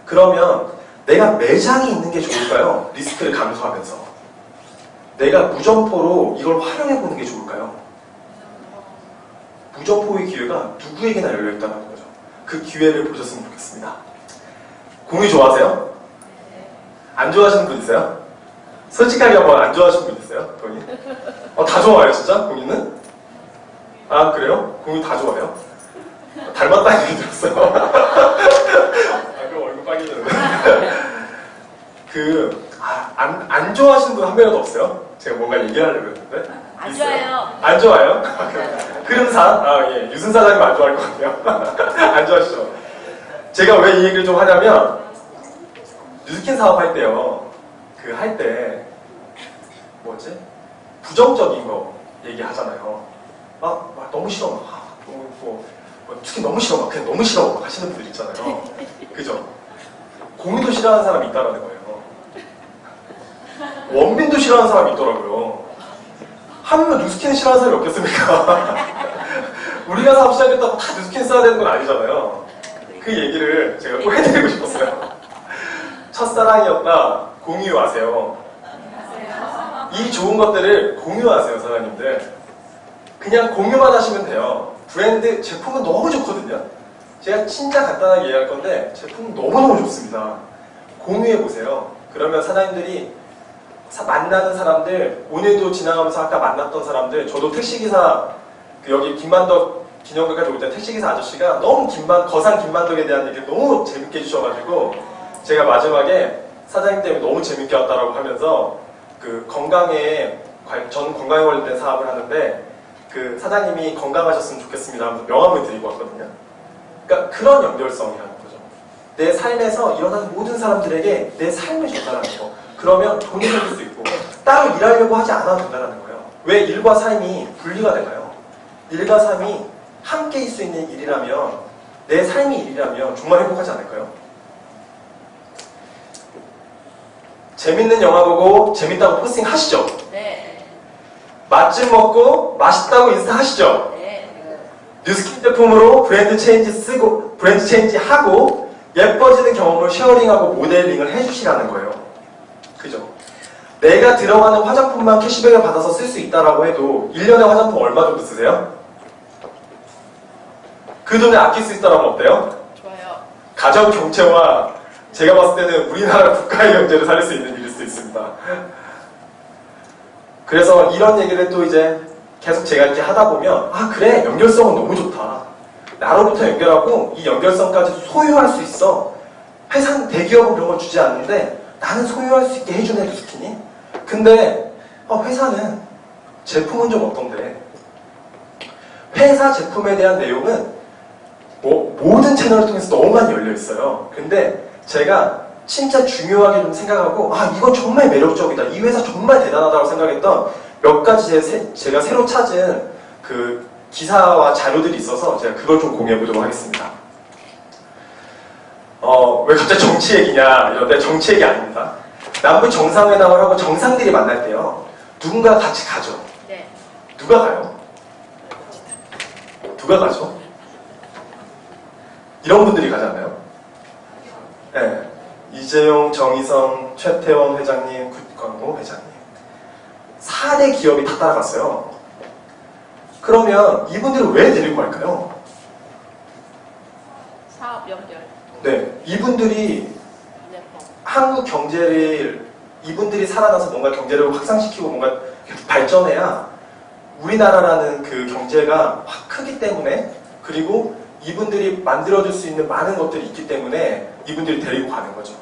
그러면 내가 매장이 있는 게 좋을까요? 리스크를 감소하면서. 내가 무점포로 이걸 활용해보는 게 좋을까요? 무점포의 기회가 누구에게나 열려있다는 거죠. 그 기회를 보셨으면 좋겠습니다. 공유 좋아하세요? 안 좋아하시는 분 있어요? 솔직하게 한번 안 좋아하시는 분 있어요? 공유? 다 좋아요, 진짜? 공유는? 아, 그래요? 공유 다 좋아요? 닮았다는 얘기 들었어요. 그럼 얼굴 빨개지는데. 안 좋아하시는 분 한 명도 없어요? 제가 뭔가 얘기하려고 했는데. 안 있어요? 좋아요. 안 좋아요? 흐름산? 예. 유승 사장님 안 좋아할 것 같아요. 안 좋아하시죠? 제가 왜 이 얘기를 좀 하냐면, 뉴스킨 사업할 때요. 할 때, 부정적인 거 얘기하잖아요. 너무 싫어. 특히 너무 싫어. 그냥 너무 싫어. 하시는 분들 있잖아요. 그죠? 공유도 싫어하는 사람이 있다라는 거예요. 원빈도 싫어하는 사람이 있더라고요. 하면 뉴스킨 싫어하는 사람이 없겠습니까? 우리가 사업 시작했다고 다 뉴스킨 써야 되는 건 아니잖아요. 그 얘기를 제가 꼭 해드리고 싶었어요. 첫사랑이었다. 공유하세요. 이 좋은 것들을 공유하세요, 사장님들. 그냥 공유만 하시면 돼요. 브랜드, 제품은 너무 좋거든요. 제가 진짜 간단하게 얘기할 건데 제품은 너무너무 좋습니다. 공유해보세요. 그러면 사장님들이 만나는 사람들, 오늘도 지나가면서 아까 만났던 사람들, 저도 택시기사, 여기 김만덕 기념관까지 올 때 택시기사 아저씨가 너무 거산 김만덕에 대한 얘기를 너무 재밌게 해주셔가지고 제가 마지막에 사장님 때문에 너무 재밌게 왔다라고 하면서 전 건강에 관련된 사업을 하는데 사장님이 건강하셨으면 좋겠습니다 하면서 명함을 드리고 왔거든요. 그러니까 그런 연결성이라는 거죠. 내 삶에서 일어나는 모든 사람들에게 내 삶을 전달하는 거. 그러면 돈이 생길 수 있고 따로 일하려고 하지 않아도 된다는 거예요. 왜 일과 삶이 분리가 되나요? 일과 삶이 함께 있을 수 있는 일이라면, 내 삶이 일이라면 정말 행복하지 않을까요? 재밌는 영화 보고 재밌다고 포스팅 하시죠? 네. 맛집 먹고 맛있다고 인스타 하시죠? 네. 뉴스킨 제품으로 브랜드 체인지 하고 예뻐지는 경험을 쉐어링하고 모델링을 해주시라는 거예요. 그죠? 내가 들어가는 화장품만 캐시백을 받아서 쓸 수 있다라고 해도 1년에 화장품 얼마 정도 쓰세요? 그 돈을 아낄 수 있다라면 어때요? 좋아요. 가정 경제와 제가 봤을 때는 우리나라 국가의 경제를 살릴 수 있는 일일 수 있습니다. 그래서 이런 얘기를 또 이제 계속 제가 이렇게 하다 보면 그래, 연결성은 너무 좋다. 나로부터 연결하고 이 연결성까지 소유할 수 있어. 회사는 대기업은 그런 걸 주지 않는데 나는 소유할 수 있게 해주네, 뉴스킨이. 근데 회사는 제품은 좀 어떤데? 회사 제품에 대한 내용은 모든 채널을 통해서 너무 많이 열려 있어요. 근데 제가 진짜 중요하게 좀 생각하고 이건 정말 매력적이다. 이 회사 정말 대단하다고 생각했던 몇 가지 제가 새로 찾은 기사와 자료들이 있어서 제가 그걸 좀 공유해 보도록 하겠습니다. 왜 갑자기 정치 얘기냐 이런데 정치 얘기 아닙니다. 남북 정상회담을 하고 정상들이 만날 때요. 누군가 같이 가죠. 네. 누가 가요? 누가 가죠? 이런 분들이 가지 않나요? 네. 이재용, 정의성, 최태원 회장님, 국광호 회장님. 4대 기업이 다 따라갔어요. 그러면 이분들을 왜 데리고 갈까요? 사업 연결. 네. 이분들이 플랫폼. 한국 경제를, 이분들이 살아나서 뭔가 경제를 확산시키고 뭔가 발전해야 우리나라라는 그 경제가 확 크기 때문에, 그리고 이분들이 만들어줄 수 있는 많은 것들이 있기 때문에 이분들이 데리고 가는 거죠.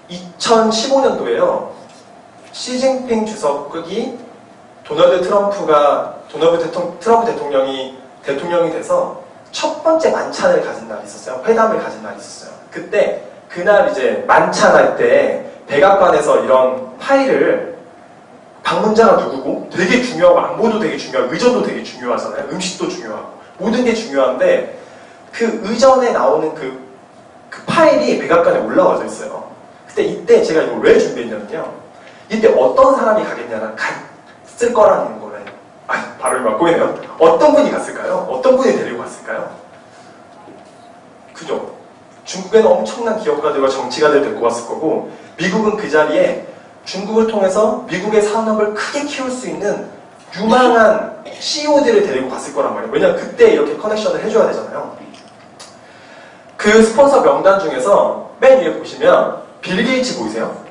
2015년도에요. 시진핑 주석이 도널드 트럼프 대통령이 돼서 첫 번째 만찬을 가진 날이 있었어요. 회담을 가진 날이 있었어요. 그때 그날 이제 만찬할 때 백악관에서 이런 파일을 방문자가 누구고 되게 중요하고 안보도 되게 중요하고 의전도 되게 중요하잖아요. 음식도 중요하고 모든 게 중요한데 그 의전에 나오는 그 파일이 백악관에 올라와져 있어요. 근데 이때 제가 이걸 왜 준비했냐면요. 이때 어떤 사람이 가겠냐는 갔을 거라는 거를 바로 막 보이네요. 어떤 분이 갔을까요? 어떤 분이 데리고 갔을까요? 그죠? 중국에는 엄청난 기업가들과 정치가들 데리고 갔을 거고 미국은 그 자리에 중국을 통해서 미국의 산업을 크게 키울 수 있는 유망한 CEO들을 데리고 갔을 거란 말이에요. 왜냐하면 그때 이렇게 커넥션을 해줘야 되잖아요. 그 스폰서 명단 중에서 맨 위에 보시면 빌 게이츠 보이세요?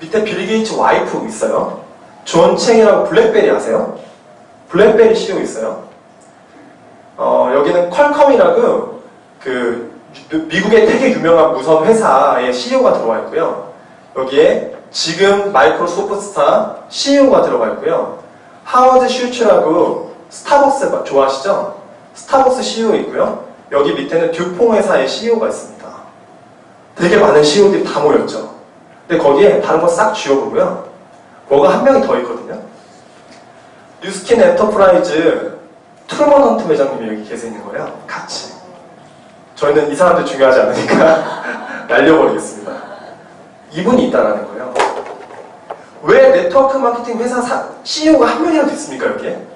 밑에 빌 게이츠 와이프 있어요. 존 챙이라고 블랙베리 아세요? 블랙베리 CEO 있어요. 여기는 퀄컴이라고 미국의 되게 유명한 무선 회사의 CEO가 들어와 있고요. 여기에 지금 마이크로소프트사 CEO가 들어가 있고요. 하워드 슈츠라고 스타벅스 좋아하시죠? 스타벅스 CEO 있고요. 여기 밑에는 듀퐁 회사의 CEO가 있습니다. 되게 많은 CEO들이 다 모였죠. 근데 거기에 다른 거 싹 지워보고요. 뭐가 한 명이 더 있거든요. 뉴스킨 엔터프라이즈 트루먼 헌트 회장님이 여기 계시는 거예요. 같이. 저희는 이 사람들 중요하지 않으니까 날려버리겠습니다. 이분이 있다라는 거예요. 왜 네트워크 마케팅 회사 CEO가 한 명이라도 있습니까, 여기에?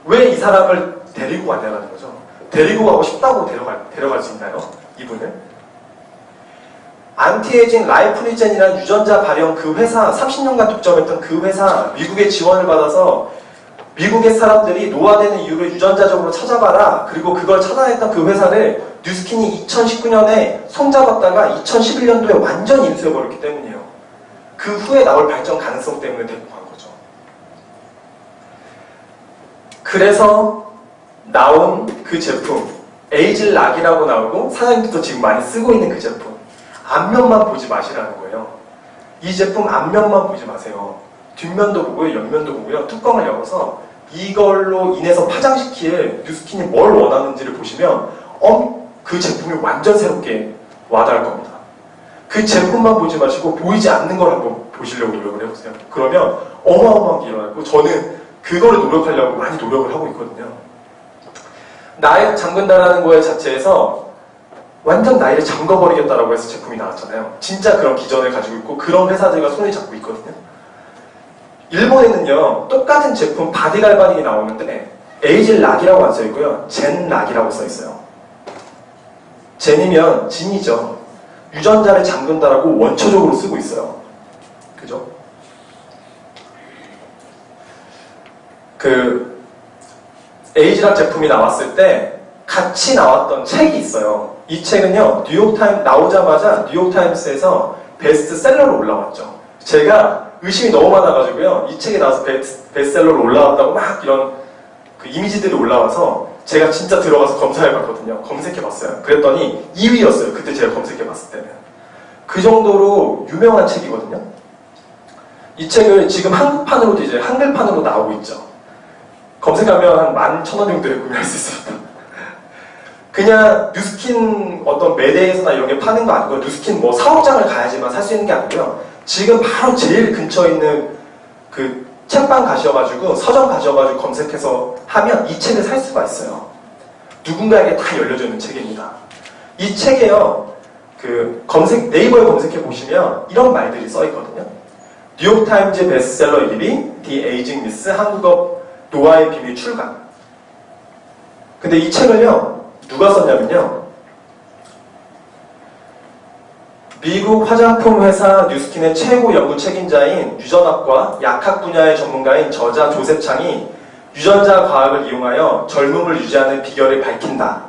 왜 이 사람을 데리고 왔냐는 거죠. 데리고 가고 싶다고 데려갈 수 있나요? 이분을? 안티에이징 라이프리젠이라는 유전자 발현 그 회사, 30년간 독점했던 그 회사, 미국의 지원을 받아서 미국의 사람들이 노화되는 이유를 유전자적으로 찾아봐라. 그리고 그걸 찾아냈던 그 회사를 뉴스킨이 2019년에 손잡았다가 2011년도에 완전히 인수해버렸기 때문이에요. 그 후에 나올 발전 가능성 때문에 데리고 간 거죠. 그래서 나온 그 제품, 에이즐락이라고 나오고 사장님도 지금 많이 쓰고 있는 그 제품, 앞면만 보지 마시라는 거예요. 이 제품 앞면만 보지 마세요. 뒷면도 보고요, 옆면도 보고요. 뚜껑을 열어서 이걸로 인해서 파장시킬 뉴스킨이 뭘 원하는지를 보시면 그 제품이 완전 새롭게 와닿을 겁니다. 그 제품만 보지 마시고 보이지 않는 걸 한번 보시려고 노력을 해보세요. 그러면 어마어마한 게 일어나고 저는 그거를 노력하려고 많이 노력을 하고 있거든요. 나이를 잠근다라는 거에 자체에서 완전 나이를 잠궈버리겠다라고 해서 제품이 나왔잖아요. 진짜 그런 기전을 가지고 있고 그런 회사들과 손을 잡고 있거든요. 일본에는요, 똑같은 제품 바디갈바닉이 나오는데 에이즐락이라고 안 써있고요, 젠락이라고 써있어요. 젠이면 진이죠. 유전자를 잠근다라고 원초적으로 쓰고 있어요. 그죠? 에이즐락 제품이 나왔을 때 같이 나왔던 책이 있어요. 이 책은요, 나오자마자 뉴욕타임스에서 베스트셀러로 올라왔죠. 제가 의심이 너무 많아가지고요, 이 책이 나와서 베스트셀러로 올라왔다고 막 이런 그 이미지들이 올라와서 제가 진짜 들어가서 검사해봤거든요. 검색해봤어요. 그랬더니 2위였어요. 그때 제가 검색해봤을 때는. 그 정도로 유명한 책이거든요. 이 책을 지금 한국판으로도 이제 한글판으로 나오고 있죠. 검색하면 한 11,000원 정도에 구매할 수 있습니다. 그냥 뉴스킨 어떤 매대에서나 이런 게 파는 거 아니고 뉴스킨 뭐 사업장을 가야지만 살 수 있는 게 아니고요. 지금 바로 제일 근처에 있는 그 책방 가셔가지고 서점 가셔가지고 검색해서 하면 이 책을 살 수가 있어요. 누군가에게 다 열려져 있는 책입니다. 이 책에요, 네이버에 검색해 보시면 이런 말들이 써 있거든요. 뉴욕타임즈 베스트셀러 1위, 디 에이징 미스 한국어 노화의 비밀 출간. 근데 이 책을요, 누가 썼냐면요, 미국 화장품 회사 뉴스킨의 최고 연구 책임자인 유전학과 약학 분야의 전문가인 저자 조셉 창이 유전자 과학을 이용하여 젊음을 유지하는 비결을 밝힌다.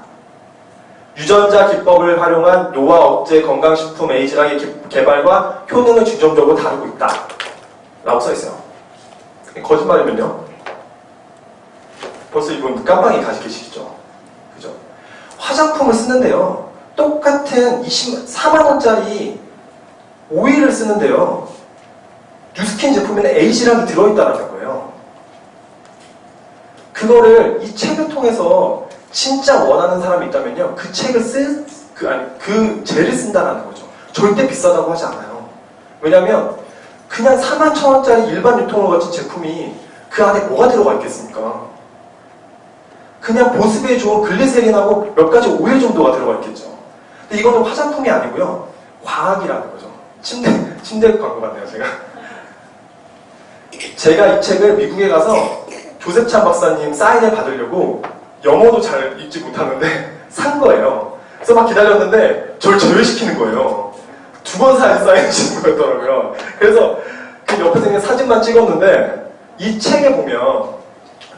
유전자 기법을 활용한 노화 억제 건강식품 에이즐락의 개발과 효능을 중점적으로 다루고 있다. 라고 써있어요. 거짓말이면요, 벌써 이분 깜빡이 가지고 계시죠? 그죠? 화장품을 쓰는데요, 똑같은 4만원짜리 오일을 쓰는데요, 뉴스킨 제품에는 에이즐락이 들어있다는 거예요. 그거를 이 책을 통해서 진짜 원하는 사람이 있다면요, 그 책을 그 젤을 쓴다라는 거죠. 절대 비싸다고 하지 않아요. 왜냐면 그냥 41,000원짜리 일반 유통으로 거친 제품이 그 안에 뭐가 들어가 있겠습니까? 그냥 보습에 좋은 글리세린하고 몇 가지 오일 정도가 들어가 있겠죠. 근데 이거는 화장품이 아니고요, 과학이라는 거죠. 침대 광고 같네요, 제가 이 책을 미국에 가서 조셉찬 박사님 사인을 받으려고 영어도 잘 읽지 못하는데 산 거예요. 그래서 막 기다렸는데 저를 제외시키는 거예요. 2번 사인 주는 거였더라고요. 그래서 그 옆에서 그냥 사진만 찍었는데, 이 책에 보면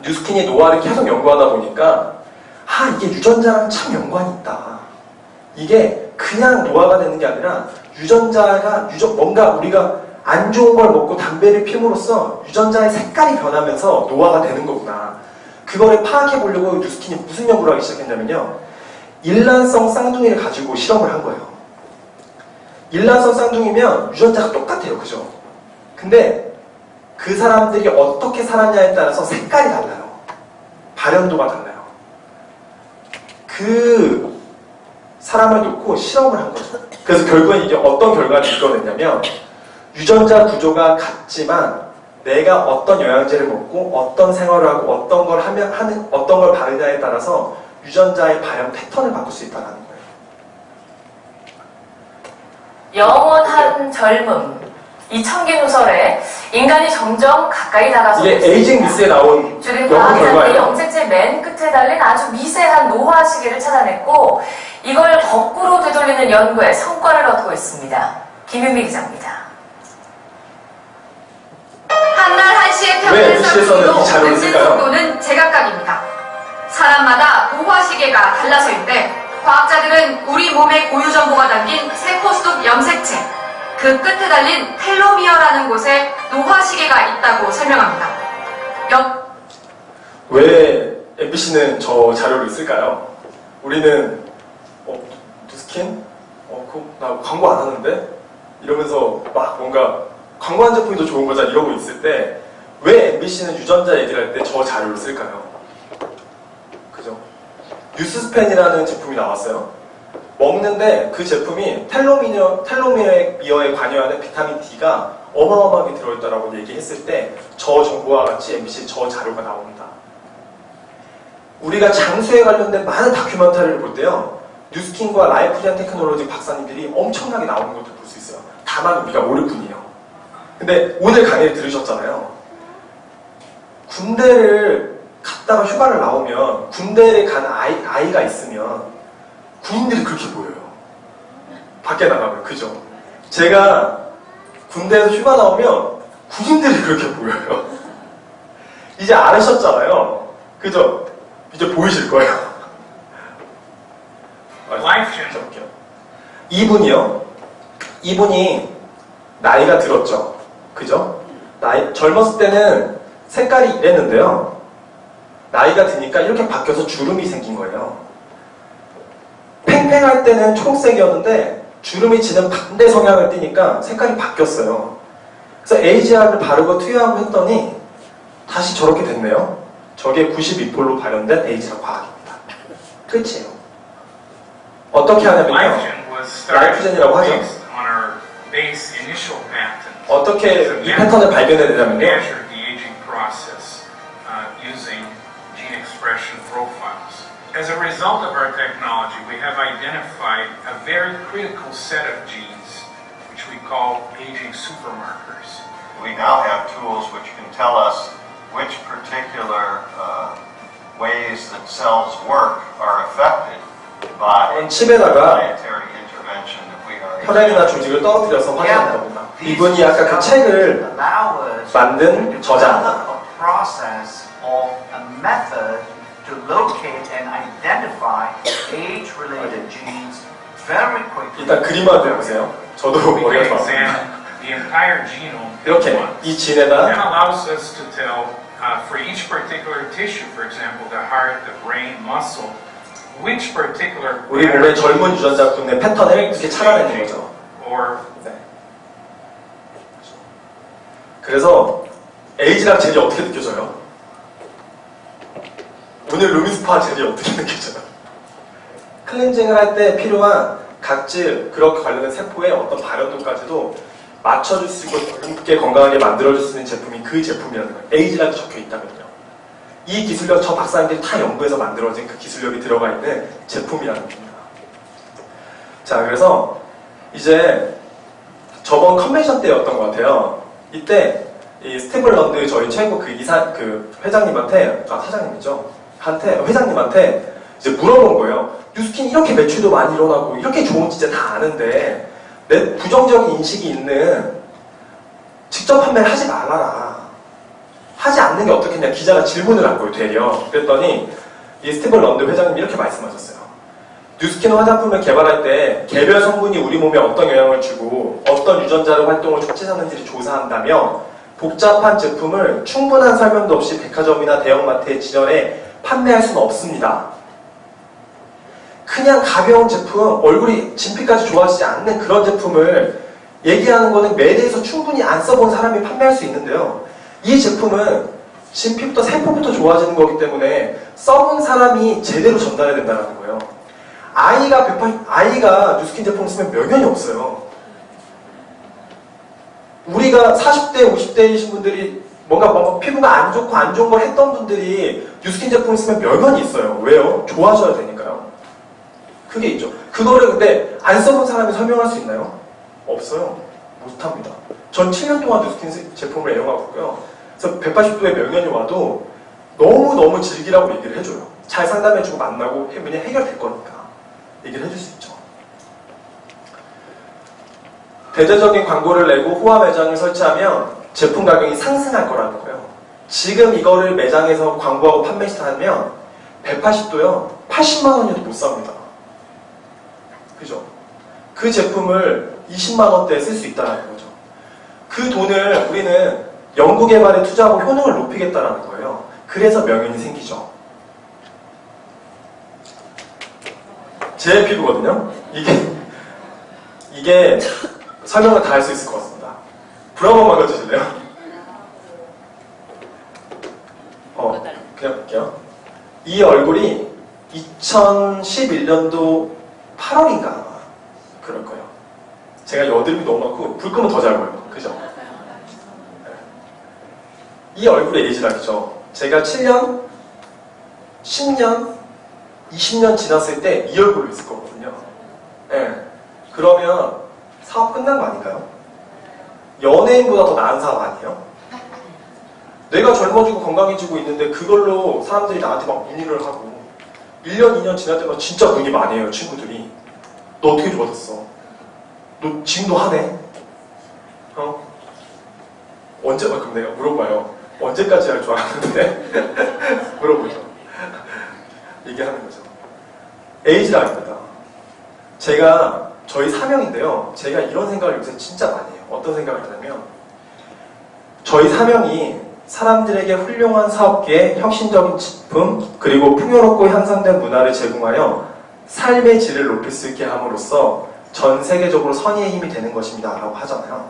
뉴스킨이 노화를 계속 연구하다 보니까 이게 유전자랑 참 연관이 있다. 이게 그냥 노화가 되는 게 아니라 유전자가 뭔가 우리가 안 좋은 걸 먹고 담배를 피움으로써 유전자의 색깔이 변하면서 노화가 되는 거구나. 그거를 파악해 보려고 뉴스킨이 무슨 연구를 하기 시작했냐면요, 일란성 쌍둥이를 가지고 실험을 한 거예요. 일란성 쌍둥이면 유전자가 똑같아요, 그죠? 근데 그 사람들이 어떻게 살았냐에 따라서 색깔이 달라요. 발현도가 달라요. 그 사람을 놓고 실험을 한 거죠. 그래서 결국엔 이게 어떤 결과를 이끌어냈냐면, 유전자 구조가 같지만 내가 어떤 영양제를 먹고 어떤 생활을 하고 어떤 걸 바르냐에 따라서 유전자의 발현 패턴을 바꿀 수 있다는 거예요. 영원한 젊음. 이 청기 소설에 인간이 점점 가까이 다가서고 이게 에이징 미스에 나온 주린 연구 과학자들이 결과예요. 염색체 맨 끝에 달린 아주 미세한 노화 시계를 찾아냈고 이걸 거꾸로 되돌리는 연구에 성과를 얻고 있습니다. 김윤미 기자입니다. 한날 한시의 왜 평균 MBC에서는 이 자료를 삭제도 쓸까요? 속도는 제각각입니다. 사람마다 노화 시계가 달라서인데 과학자들은 우리 몸의 고유 정보가 담긴 세포 속 염색체, 그 끝에 달린 텔로미어라는 곳에 노화 시계가 있다고 설명합니다. 왜 MBC는 저 자료를 쓸까요? 우리는 뉴스킨? 그거 나 광고 안 하는데? 이러면서 막 뭔가 광고한 제품이 더 좋은 거잖아 이러고 있을 때 왜 MBC는 유전자 얘기를 할 때 저 자료를 쓸까요? 그죠? 뉴스스펜이라는 제품이 나왔어요. 먹는데 그 제품이 텔로미어에 관여하는 비타민 D가 어마어마하게 들어있다라고 얘기했을 때 저 정보와 같이 MBC 저 자료가 나옵니다. 우리가 장수에 관련된 많은 다큐멘터리를 볼 때요, 뉴스킨과 라이프젠 테크놀로지 박사님들이 엄청나게 나오는 것도 볼 수 있어요. 다만 우리가 모를 뿐이에요. 근데 오늘 강의를 들으셨잖아요. 군대를 갔다가 휴가를 나오면 군대에 간 아이가 있으면 군인들이 그렇게 보여요. 밖에 나가면. 그죠? 제가 군대에서 휴가 나오면 군인들이 그렇게 보여요. 이제 알으셨잖아요. 그죠? 이제 보이실 거예요. 볼게요. 이분이 나이가 들었죠. 그죠? 젊었을 때는 색깔이 이랬는데요. 나이가 드니까 이렇게 바뀌어서 주름이 생긴 거예요. 팽팽할 때는 초록색이었는데 주름이 지는 반대 성향을 띠니까 색깔이 바뀌었어요. 그래서 에이지약을 바르고 투여하고 했더니 다시 저렇게 됐네요. 저게 92폴로 발현된 에이지약 과학입니다. 끝이에요. 어떻게 하냐면요, 라이프젠이라고 하죠. 어떻게 이 패턴을 발견해내냐면요, As a result of our technology, we have identified a very critical set of genes, which we call aging supermarkers. We now have tools which can tell us which particular ways that cells work are affected by 칩에다가 dietary intervention that we are 혈액이나 조직을 떨어뜨려서 확인한 겁니다. 이분이 아까 그 책을 만든 저자입니다. To locate and identify age-related genes very quickly. 일단 그림만 보세요. 저도 We 머리가 can 좋아요. examine the entire genome at 이렇게 once. 이 That 진에다 allows us to tell, for each particular tissue, for example, the heart, the brain, muscle, which particular 우리 몸의 젊은 유전자군의 패턴을 이렇게 찾아내는 거죠. or 네. 그래서 에이지랑 젤이 어떻게 느껴져요? 오늘 루미스파 젤이 어떻게 느껴져요? 클렌징을 할 때 필요한 각질, 그렇게 관련된 세포의 어떤 발현도까지도 맞춰줄 수 있고 젊게 건강하게 만들어줄 수 있는 제품이 그 제품이라는 거예요. 에이지라고 적혀 있다면요. 이 기술력, 저 박사님들이 다 연구해서 만들어진 그 기술력이 들어가 있는 제품이라는 겁니다. 자, 그래서 이제 저번 컨벤션 때였던 것 같아요. 이때 이 스티븐 런드 저희 최고 그 회장님한테, 사장님이죠. 회장님한테 이제 물어본 거예요. 뉴스킨 이렇게 매출도 많이 일어나고 이렇게 좋은 진짜 다 아는데 내 부정적인 인식이 있는 직접 판매를 하지 말아라. 하지 않는 게 어떻겠냐 기자가 질문을 한 거예요. 되려. 그랬더니 이 스티븐 런드 회장님이 이렇게 말씀하셨어요. 뉴스킨 화장품을 개발할 때 개별 성분이 우리 몸에 어떤 영향을 주고 어떤 유전자로 활동을 촉진하는지를 조사한다며 복잡한 제품을 충분한 설명도 없이 백화점이나 대형마트에 진열해 판매할 수는 없습니다. 그냥 가벼운 제품, 얼굴이 진피까지 좋아지지 않는 그런 제품을 얘기하는 거는 매대에서 충분히 안 써본 사람이 판매할 수 있는데요. 이 제품은 진피부터 세포부터 좋아지는 거기 때문에 써본 사람이 제대로 전달해야 된다는 거예요. 아이가 뉴스킨 제품 쓰면 명연이 없어요. 우리가 40대, 50대이신 분들이 뭔가 피부가 안 좋고 안 좋은 걸 했던 분들이 뉴스킨 제품 쓰면 명연이 있어요. 왜요? 좋아져야 되니까요. 그게 있죠. 그거를 근데 안 써본 사람이 설명할 수 있나요? 없어요. 못합니다. 전 7년 동안 뉴스킨 제품을 애용하고 있고요. 그래서 180도의 명연이 와도 너무너무 즐기라고 얘기를 해줘요. 잘 상담해주고 만나고 그냥 해결될 거니까 얘기를 해줄 수 있죠. 대대적인 광고를 내고 호화 매장을 설치하면 제품 가격이 상승할 거라는 거예요. 지금 이거를 매장에서 광고하고 판매 시작하면 180도요 80만 원이어도 못 삽니다. 그죠? 그 제품을 20만 원대에 쓸 수 있다는 거죠. 그 돈을 우리는 연구개발에 투자하고 효능을 높이겠다는 거예요. 그래서 명연이 생기죠. 제 피부거든요. 이게 설명을 다 할 수 있을 것 같습니다. 불 한번 막아주실래요? 그냥 볼게요. 이 얼굴이 2011년도 8월인가 그럴 거예요. 제가 여드름이 너무 많고 불 끄면 더 잘 보여요. 그죠? 이 얼굴의 에이지락이죠. 제가 7년, 10년, 20년 지났을 때 이 얼굴로 있을 거거든요. 네. 그러면 사업 끝난 거 아닌가요? 연예인보다 더 나은 사업 아니에요? 내가 젊어지고 건강해지고 있는데 그걸로 사람들이 나한테 막 문의를 하고 1년, 2년 지날 때마다 진짜 문의 많이 해요. 친구들이. 너 어떻게 좋아졌어? 너 지금도 하네? 그럼 내가 물어봐요. 언제까지 할 줄 알았는데? 물어보죠. 얘기하는 거죠. 에이지락입니다. 저희 사명인데요. 제가 이런 생각을 요새 진짜 많이 해요. 어떤 생각을 하냐면 저희 사명이 사람들에게 훌륭한 사업계에 혁신적인 제품 그리고 풍요롭고 향상된 문화를 제공하여 삶의 질을 높일 수 있게 함으로써 전 세계적으로 선의의 힘이 되는 것입니다. 라고 하잖아요.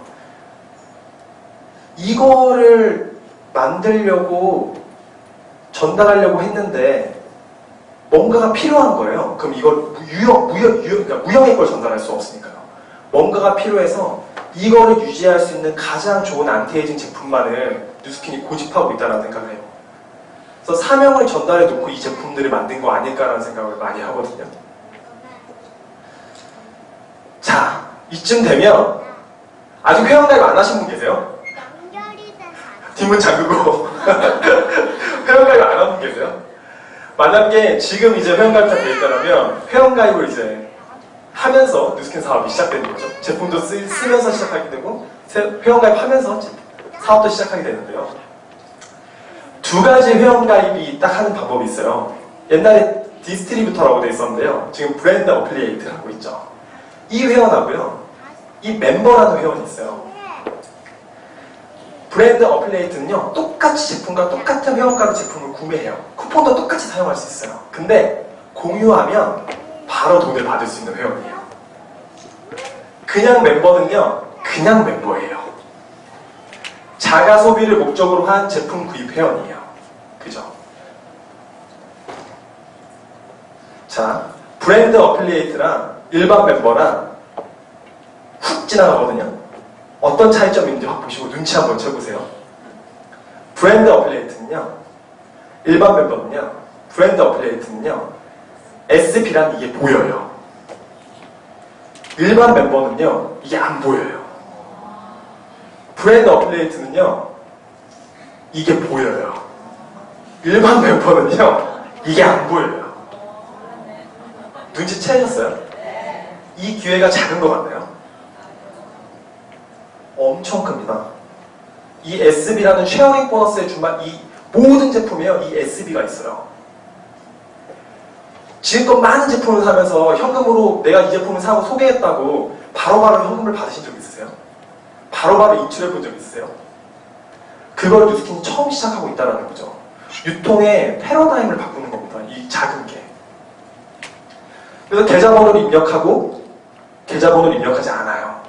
이거를 만들려고 전달하려고 했는데 뭔가가 필요한 거예요. 그럼 이걸 그러니까 무형의 걸 전달할 수 없으니까요. 뭔가가 필요해서 이거를 유지할 수 있는 가장 좋은 안티에이징 제품만을 뉴스킨이 고집하고 있다는 생각을 해요. 그래서 사명을 전달해 놓고 이 제품들을 만든 거 아닐까라는 생각을 많이 하거든요. 자, 이쯤 되면 아직 회원가입 안 하신 분 계세요? 뒷문 잠그고 회원가입 안 한 분 계세요? 만약에 지금 이제 회원가입자 돼 있다면 회원가입을 이제 하면서 뉴스킨 사업이 시작되는 거죠. 제품도 쓰면서 시작하게 되고 회원가입하면서 사업도 시작하게 되는데요. 두 가지 회원가입이 딱 하는 방법이 있어요. 옛날에 디스트리뷰터라고 돼 있었는데요. 지금 브랜드 어플리에이트라고 있죠. 이 회원하고요. 이 멤버라는 회원이 있어요. 브랜드 어플리에이트는요. 똑같이 제품과 똑같은 회원가로 제품을 구매해요. 쿠폰도 똑같이 사용할 수 있어요. 근데 공유하면 바로 돈을 받을 수 있는 회원이에요. 그냥 멤버는요. 그냥 멤버예요. 자가 소비를 목적으로 한 제품 구입 회원이에요. 그죠? 자, 브랜드 어필리에이트랑 일반 멤버랑 훅 지나가거든요. 어떤 차이점이 있는지 확 보시고 눈치 한번 채보세요. 브랜드 어필리에이트는요, 일반 멤버는요, 브랜드 어필리에이트는요, SB란 이게 보여요. 일반 멤버는요, 이게 안 보여요. 브랜드 어필리에이트는요, 이게 보여요. 일반 멤버는요, 이게 안 보여요. 눈치채셨어요? 이 기회가 작은 것 같나요? 엄청 큽니다. 이 SB라는 쉐어링 보너스에 준만 이 모든 제품이에요. 이 SB가 있어요. 지금껏 많은 제품을 사면서 현금으로 내가 이 제품을 사고 소개했다고 바로바로 현금을 받으신 적 있으세요? 바로바로 인출해 본 적 있으세요? 그걸 뉴스킨이 처음 시작하고 있다는 거죠. 유통의 패러다임을 바꾸는 겁니다. 이 작은 게. 그래서 계좌번호를 입력하고 계좌번호를 입력하지 않아요.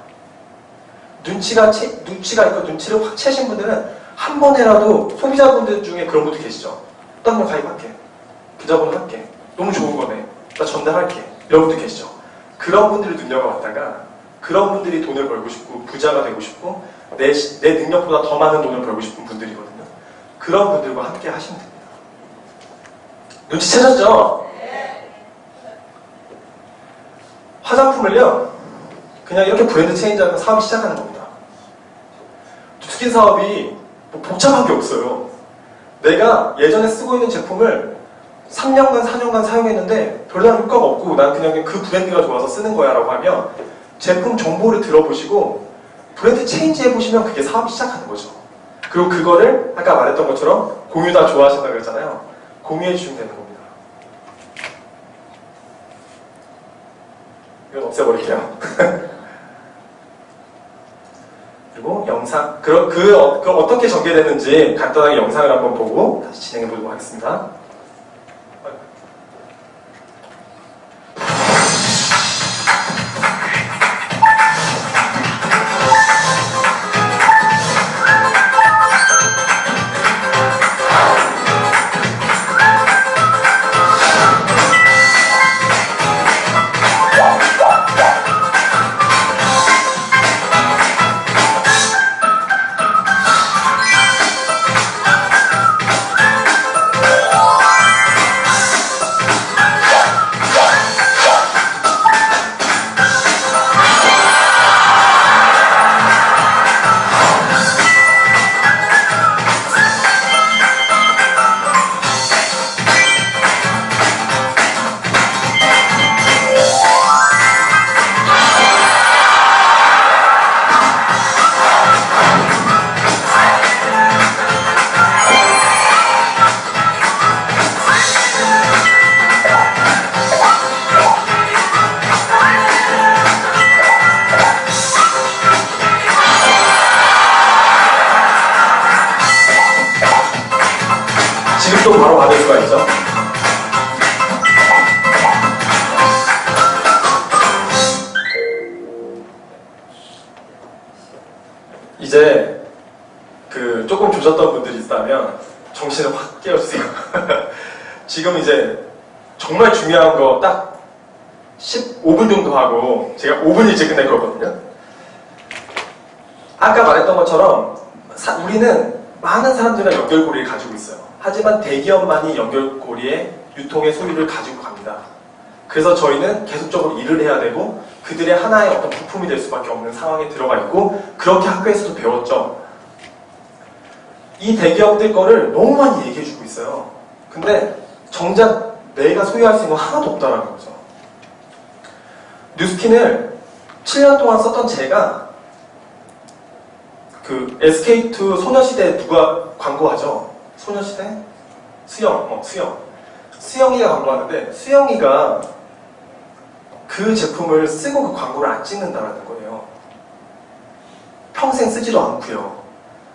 눈치가 있고 눈치를 확 채신 분들은 한 번에라도 소비자분들 중에 그런 분들 계시죠. 나 가입할게. 계좌번호 할게. 너무 좋은 거네. 나 전달할게. 이런 분들 계시죠. 그런 분들을 눈여겨봤다가 그런 분들이 돈을 벌고 싶고 부자가 되고 싶고 내 능력보다 더 많은 돈을 벌고 싶은 분들이거든요. 그런 분들과 함께 하시면 됩니다. 눈치채셨죠? 화장품을요, 그냥 이렇게 브랜드 체인지하면 사업이 시작하는 겁니다. 뉴스킨 사업이 뭐 복잡한 게 없어요. 내가 예전에 쓰고 있는 제품을 3년간, 4년간 사용했는데 별다른 효과가 없고 난 그냥 그 브랜드가 좋아서 쓰는 거야 라고 하면 제품 정보를 들어보시고 브랜드 체인지 해보시면 그게 사업이 시작하는 거죠. 그리고 그거를 아까 말했던 것처럼 공유 다 좋아하신다고 그랬잖아요. 공유해 주시면 되는 겁니다. 이건 없애버릴게요. 그리고 영상, 어떻게 전개되는지 간단하게 영상을 한번 보고 다시 진행해 보도록 하겠습니다. 지금도 바로 받을 수가 있죠. 이제 조금 조셨던 분들이 있다면 정신을 확 깨워주세요. 지금 이제 정말 중요한 거 딱 15분 정도 하고 제가 5분 일찍 끝낼 거거든요. 아까 말했던 것처럼 우리는 많은 사람들과 연결고리를 가지고 있어요. 하지만 대기업만이 연결고리에 유통의 소유를 가지고 갑니다. 그래서 저희는 계속적으로 일을 해야 되고 그들의 하나의 어떤 부품이 될 수밖에 없는 상황에 들어가 있고 그렇게 학교에서도 배웠죠. 이 대기업들 거를 너무 많이 얘기해주고 있어요. 근데 정작 내가 소유할 수 있는 건 하나도 없다는 거죠. 뉴스킨을 7년 동안 썼던 제가 SK2 소녀시대 누가 광고하죠? 소녀시대? 수영이가 광고하는데 수영이가 그 제품을 쓰고 그 광고를 안 찍는다라는 거예요. 평생 쓰지도 않고요.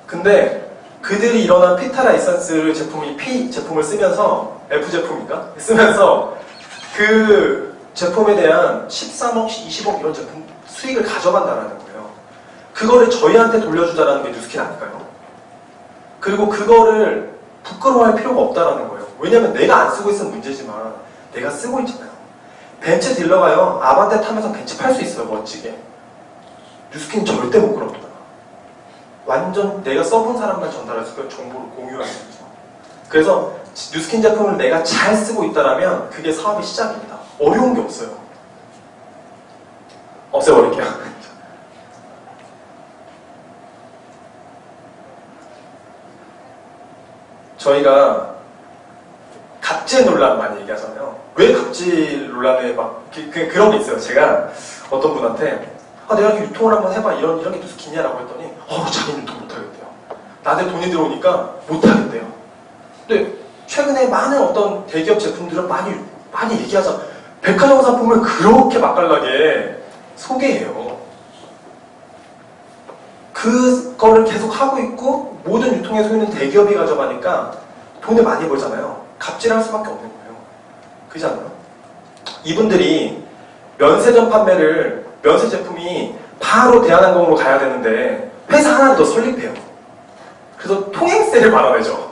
근데 그들이 일어난 피타라 에센스 제품이 P 제품을 쓰면서 F 제품인가? 쓰면서 그 제품에 대한 13억, 20억 이런 제품 수익을 가져간다라는 거예요. 그거를 저희한테 돌려주자라는 게 뉴스킨 아닐까요? 그리고 그거를 부끄러워할 필요가 없다라는 거예요. 왜냐면 내가 안 쓰고 있으면 문제지만 내가 쓰고 있잖아요. 벤츠 딜러가요, 아반떼 타면서 벤츠 팔 수 있어요, 멋지게. 뉴스킨 절대 못 그럽니다. 완전 내가 써본 사람만 전달해서 그 정보를 공유하는 거죠. 그래서 뉴스킨 제품을 내가 잘 쓰고 있다면 그게 사업의 시작입니다. 어려운 게 없어요. 없애버릴게요. 저희가 갑질 논란 많이 얘기하잖아요. 왜 갑질 논란에 막 그런 게 있어요. 제가 어떤 분한테 내가 유통을 한번 해봐 이런 게 뉴스킨이야라고 했더니 자기는 유통 못하겠대요. 나한테 돈이 들어오니까 못하겠대요. 근데 최근에 많은 어떤 대기업 제품들은 많이 얘기하자. 백화점 상품을 그렇게 맛깔나게 소개해요. 그거를 계속 하고 있고 모든 유통의 소유는 대기업이 가져가니까 돈을 많이 벌잖아요. 갑질할 수밖에 없는 거예요. 그렇지 않나요? 이분들이 면세점 판매를 면세 제품이 바로 대한항공으로 가야 되는데 회사 하나를 더 설립해요. 그래서 통행세를 받아내죠.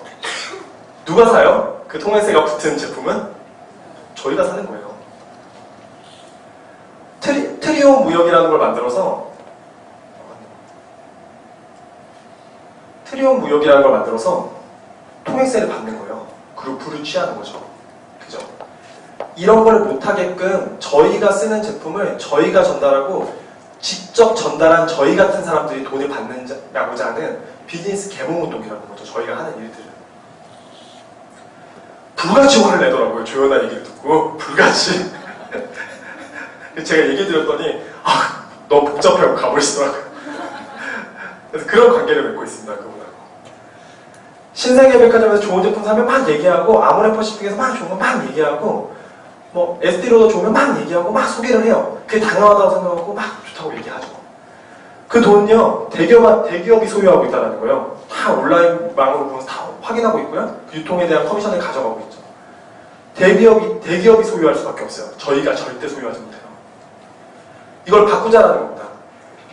누가 사요? 그 통행세가 붙은 제품은 저희가 사는 거예요. 트리오 무역이라는 걸 만들어서 통행세를 받는 거예요. 그리고 불을 취하는 거죠. 그죠? 이런 걸 못하게끔 저희가 쓰는 제품을 저희가 전달하고 직접 전달한 저희 같은 사람들이 돈을 받는다고자 하는 비즈니스 계몽운동이라는 거죠. 저희가 하는 일들은. 불같이 화를 내더라고요. 조연아 얘기를 듣고. 불같이. 제가 얘기 드렸더니 너무 복잡해요. 가버리시더라고요. 그래서 그런 관계를 맺고 있습니다. 그분하고. 신세계 백화점에서 좋은 제품 사면 막 얘기하고 아모레퍼시픽에서 막 좋은 거 막 얘기하고 뭐 SD로도 좋으면 막 얘기하고 막 소개를 해요. 그게 당연하다고 생각하고 막 좋다고 얘기하죠. 그 돈은요 대기업이 소유하고 있다는 거예요. 다 온라인망으로 보면서 다 확인하고 있고요. 그 유통에 대한 커미션을 가져가고 있죠. 대기업이 소유할 수밖에 없어요. 저희가 절대 소유하지 못해요. 이걸 바꾸자라는 겁니다.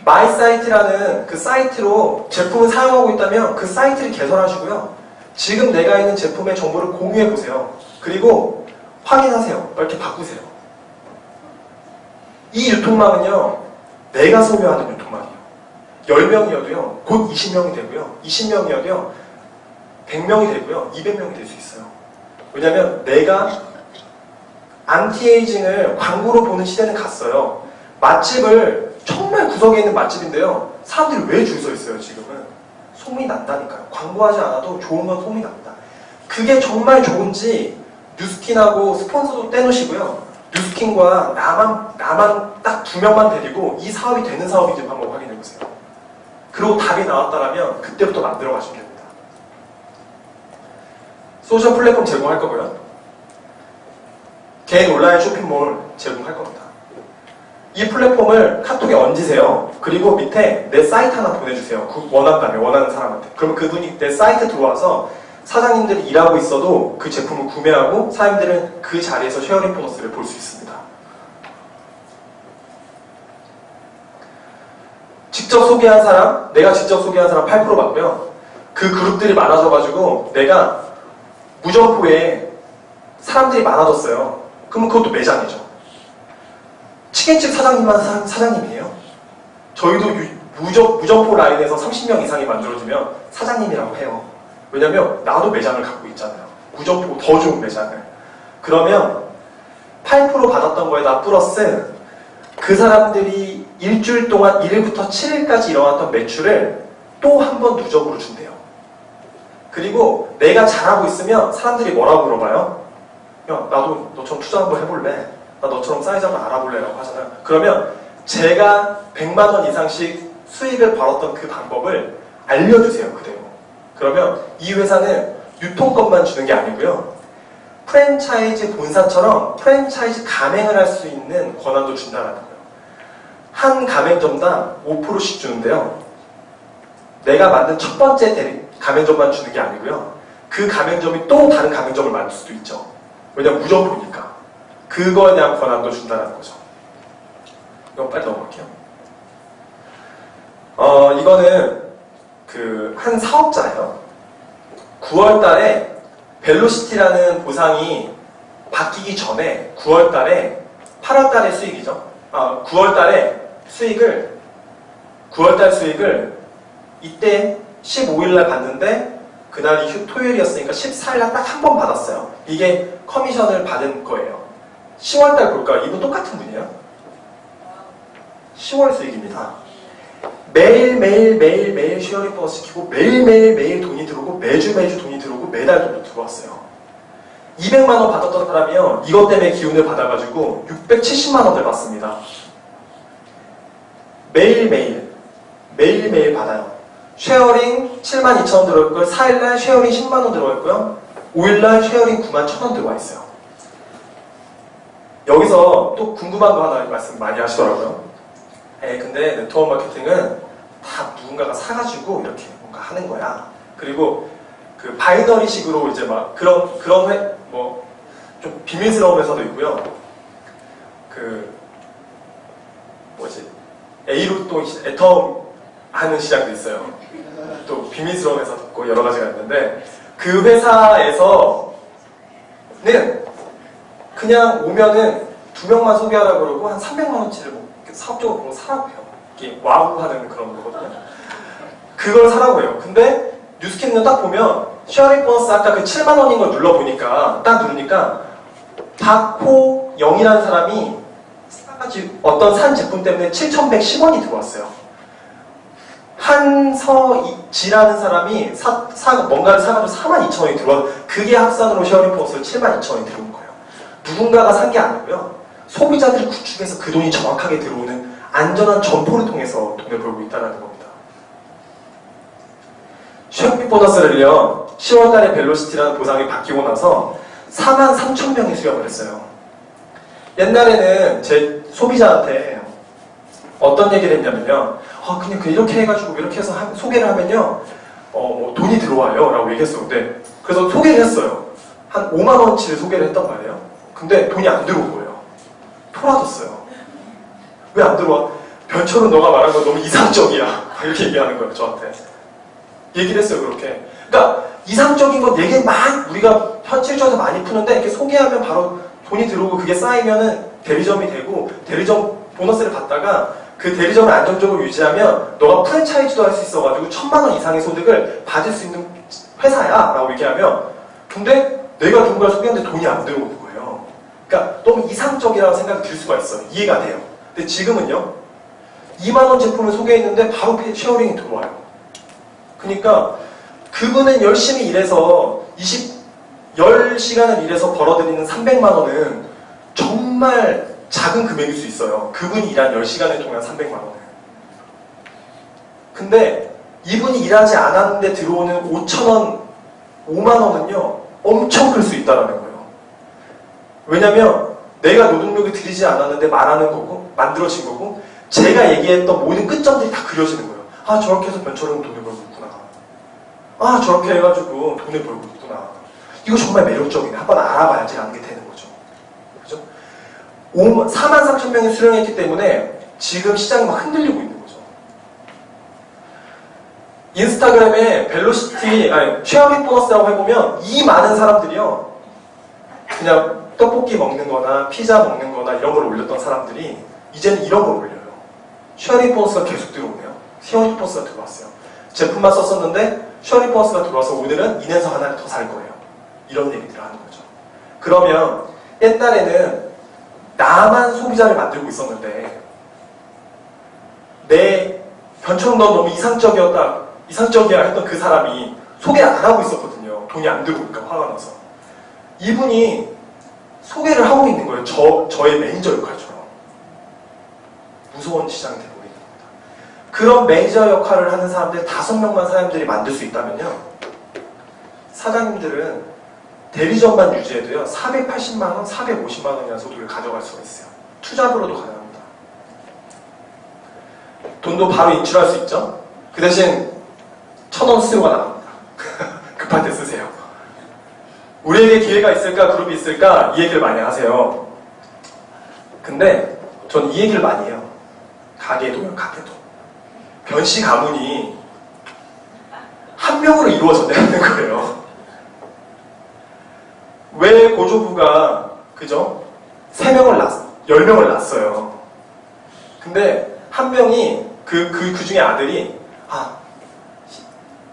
마이사이트라는 그 사이트로 제품을 사용하고 있다면 그 사이트를 개설하시고요. 지금 내가 있는 제품의 정보를 공유해 보세요. 그리고 확인하세요. 이렇게 바꾸세요. 이 유통망은요, 내가 소유하는 유통망이에요. 10명이어도요, 곧 20명이 되고요, 20명이어도요, 100명이 되고요, 200명이 될 수 있어요. 왜냐면 내가 안티에이징을 광고로 보는 시대는 갔어요. 맛집을 정말 구석에 있는 맛집인데요. 사람들이 왜 줄 서 있어요, 지금은? 소문이 난다니까요. 광고하지 않아도 좋은 건 소문이 납니다. 그게 정말 좋은지 뉴스킨하고 스폰서도 떼놓으시고요. 뉴스킨과 나만 딱 2명만 데리고 이 사업이 되는 사업인지 한번 확인해보세요. 그리고 답이 나왔다면 그때부터 만들어 가시면 됩니다. 소셜 플랫폼 제공할 거고요. 개인 온라인 쇼핑몰 제공할 겁니다. 이 플랫폼을 카톡에 얹으세요. 그리고 밑에 내 사이트 하나 보내주세요. 원한다면, 원하는 사람한테. 그러면 그분이 내 사이트 들어와서 사장님들이 일하고 있어도 그 제품을 구매하고 사장님들은 그 자리에서 쉐어링 보너스를 볼 수 있습니다. 직접 소개한 사람, 내가 직접 소개한 사람 8% 받고요. 그 그룹들이 많아져가지고 내가 무점포에 사람들이 많아졌어요. 그러면 그것도 매장이죠. 치킨집 사장님만 사장님이에요. 저희도 무점포 라인에서 30명 이상이 만들어지면 사장님이라고 해요. 왜냐면 나도 매장을 갖고 있잖아요. 무점포 더 좋은 매장을. 그러면 8% 받았던 거에다 플러스 그 사람들이 일주일 동안 1일부터 7일까지 일어났던 매출을 또 한 번 누적으로 준대요. 그리고 내가 잘하고 있으면 사람들이 뭐라고 물어봐요? 야, 나도 너처럼 투자 한번 해볼래? 나 너처럼 사이즈 한번 알아볼래? 라고 하잖아요. 그러면 제가 100만 원 이상씩 수익을 벌었던 그 방법을 알려주세요. 그대로. 그러면 이 회사는 유통권만 주는 게 아니고요. 프랜차이즈 본사처럼 프랜차이즈 가맹을 할 수 있는 권한도 준다는 거예요. 한 가맹점당 5%씩 주는데요. 내가 만든 첫 번째 가맹점만 주는 게 아니고요. 그 가맹점이 또 다른 가맹점을 만들 수도 있죠. 왜냐면 무점포니까. 그거에 대한 권한도 준다는 거죠. 이거 빨리 넘어갈게요. 이거는 한 사업자예요. 9월 달에 벨로시티라는 보상이 바뀌기 전에 9월 달에 8월 달에 수익이죠. 9월 달에 수익을 9월 달 수익을 이때 15일 날 받는데 그날이 토요일이었으니까 14일 날 딱 한 번 받았어요. 이게 커미션을 받은 거예요. 10월 달 볼까요? 이분 똑같은 분이에요. 10월 수익입니다. 매일 쉐어링 보너스 시키고 매일 돈이 들어오고 매주 돈이 들어오고 매달 돈이 들어왔어요. 200만 원 받았던 사람이요. 이것 때문에 기운을 받아가지고 670만 원을 받습니다. 매일 받아요. 쉐어링 72,000원 들어있고요. 4일날 쉐어링 10만원 들어있고요. 5일날 쉐어링 91,000원 들어와 있어요. 여기서 또 궁금한 거 하나 말씀 많이 하시더라고요. 근데 네트워크 마케팅은 다 누군가가 사가지고 이렇게 뭔가 하는 거야. 그리고 그 바이너리식으로 이제 막 그런 좀 비밀스러운 회사도 있고요. A로 또 애텀 하는 시장도 있어요. 또 비밀스러운 회사도 있고 여러 가지가 있는데 그 회사에서는 그냥 오면은 2명만 소개하라고 그러고 한 300만 원치를 뭐 사업적으로 보고 사라고 해요. 이게 와우 하는 그런 거거든요. 그걸 사라고 해요. 근데 뉴스캐는 딱 보면 쉐어링 보너스 아까 그 7만 원인 걸 눌러보니까 딱 누르니까 박호영이라는 사람이 어떤 산 제품 때문에 7,110원이 들어왔어요. 한서지라는 사람이 뭔가를 사가지고 42,000원이 들어와서 그게 합산으로 쉐어링 보너스로 72,000원이 들어온 거예요. 누군가가 산 게 아니고요. 소비자들이 구축해서 그 돈이 정확하게 들어오는 안전한 점포를 통해서 돈을 벌고 있다는 겁니다. 쉐어링 보너스를요. 10월달에 벨로시티라는 보상이 바뀌고 나서 43,000명이 수령을 했어요. 옛날에는 제 소비자한테 어떤 얘기를 했냐면요. 그냥 이렇게 해가지고 이렇게 해서 소개를 하면요. 뭐 돈이 들어와요. 라고 얘기했어요. 근데 그래서 소개를 했어요. 한 5만 원치를 소개를 했단 말이에요. 근데 돈이 안 들어온 거예요. 토라졌어요. 왜 안 들어와? 변철은 너가 말한 건 너무 이상적이야. 이렇게 얘기하는 거예요. 저한테. 얘기를 했어요. 그렇게. 그러니까 이상적인 건 되게 우리가 현실적으로 많이 푸는데 이렇게 소개하면 바로 돈이 들어오고 그게 쌓이면은 대리점이 되고 대리점 보너스를 받다가 그 대리점을 안정적으로 유지하면 너가 프랜차이즈도 할 수 있어가지고 1,000만 원 이상의 소득을 받을 수 있는 회사야 라고 얘기하면 근데 내가 누군가를 소개하는데 돈이 안 들어오는 거예요. 그러니까 너무 이상적이라고 생각이 들 수가 있어요. 이해가 돼요. 근데 지금은요. 2만 원 제품을 소개했는데 바로 쉐어링이 들어와요. 그러니까 그분은 열심히 일해서 10시간을 일해서 벌어들이는 300만 원은 정말 작은 금액일 수 있어요. 그분이 일한 10시간을 통한 300만 원은. 근데 이분이 일하지 않았는데 들어오는 5,000원, 5만 원은요. 엄청 클 수 있다는 거예요. 왜냐면 내가 노동력을 들이지 않았는데 말하는 거고 만들어진 거고 제가 얘기했던 모든 끝점들이 다 그려지는 거예요. 저렇게 해서 변철은 돈을 벌고 있구나. 저렇게 해가지고 돈을 벌고 있구나. 이거 정말 매력적이네. 한번 알아봐야지 라는 게 되는 거죠. 그죠? 43,000명이 수령했기 때문에 지금 시장이 막 흔들리고 있는 거죠. 인스타그램에 쉐어링 보너스라고 해보면 이 많은 사람들이요. 그냥 떡볶이 먹는 거나 피자 먹는 거나 이런 걸 올렸던 사람들이 이제는 이런 걸 올려요. 쉐어링 보너스가 계속 들어오네요. 쉐어링 보너스가 들어왔어요. 제품만 썼었는데 쉐어링 보너스가 들어와서 오늘은 인해서 하나를 더 살 거예요. 이런 얘기들을 하는 거죠. 그러면 옛날에는 나만 소비자를 만들고 있었는데 내 변철은 넌 너무 이상적이야 했던 그 사람이 소개를 안 하고 있었거든요. 돈이 안 들어오니까 화가 나서. 이분이 소개를 하고 있는 거예요. 저의 매니저 역할처럼. 무서운 시장이 되고 있는 겁니다. 그런 매니저 역할을 하는 사람들 5명만 사람들이 만들 수 있다면요. 사장님들은 대리점만 유지해도요. 480만 원, 450만 원이라는 소득을 가져갈 수가 있어요. 투자로도 가능합니다. 돈도 바로 인출할 수 있죠. 그 대신 1,000원 수수료가 나갑니다. 급할 때 쓰세요. 우리에게 기회가 있을까, 그룹이 있을까 이 얘기를 많이 하세요. 근데 전 이 얘기를 많이 해요. 가게도요, 가게도. 변씨 가문이 한 명으로 이루어졌다는 거예요. 왜 고조부가 그죠? 3명을 10명을 낳았어요. 근데 한 명이 그 중에 아들이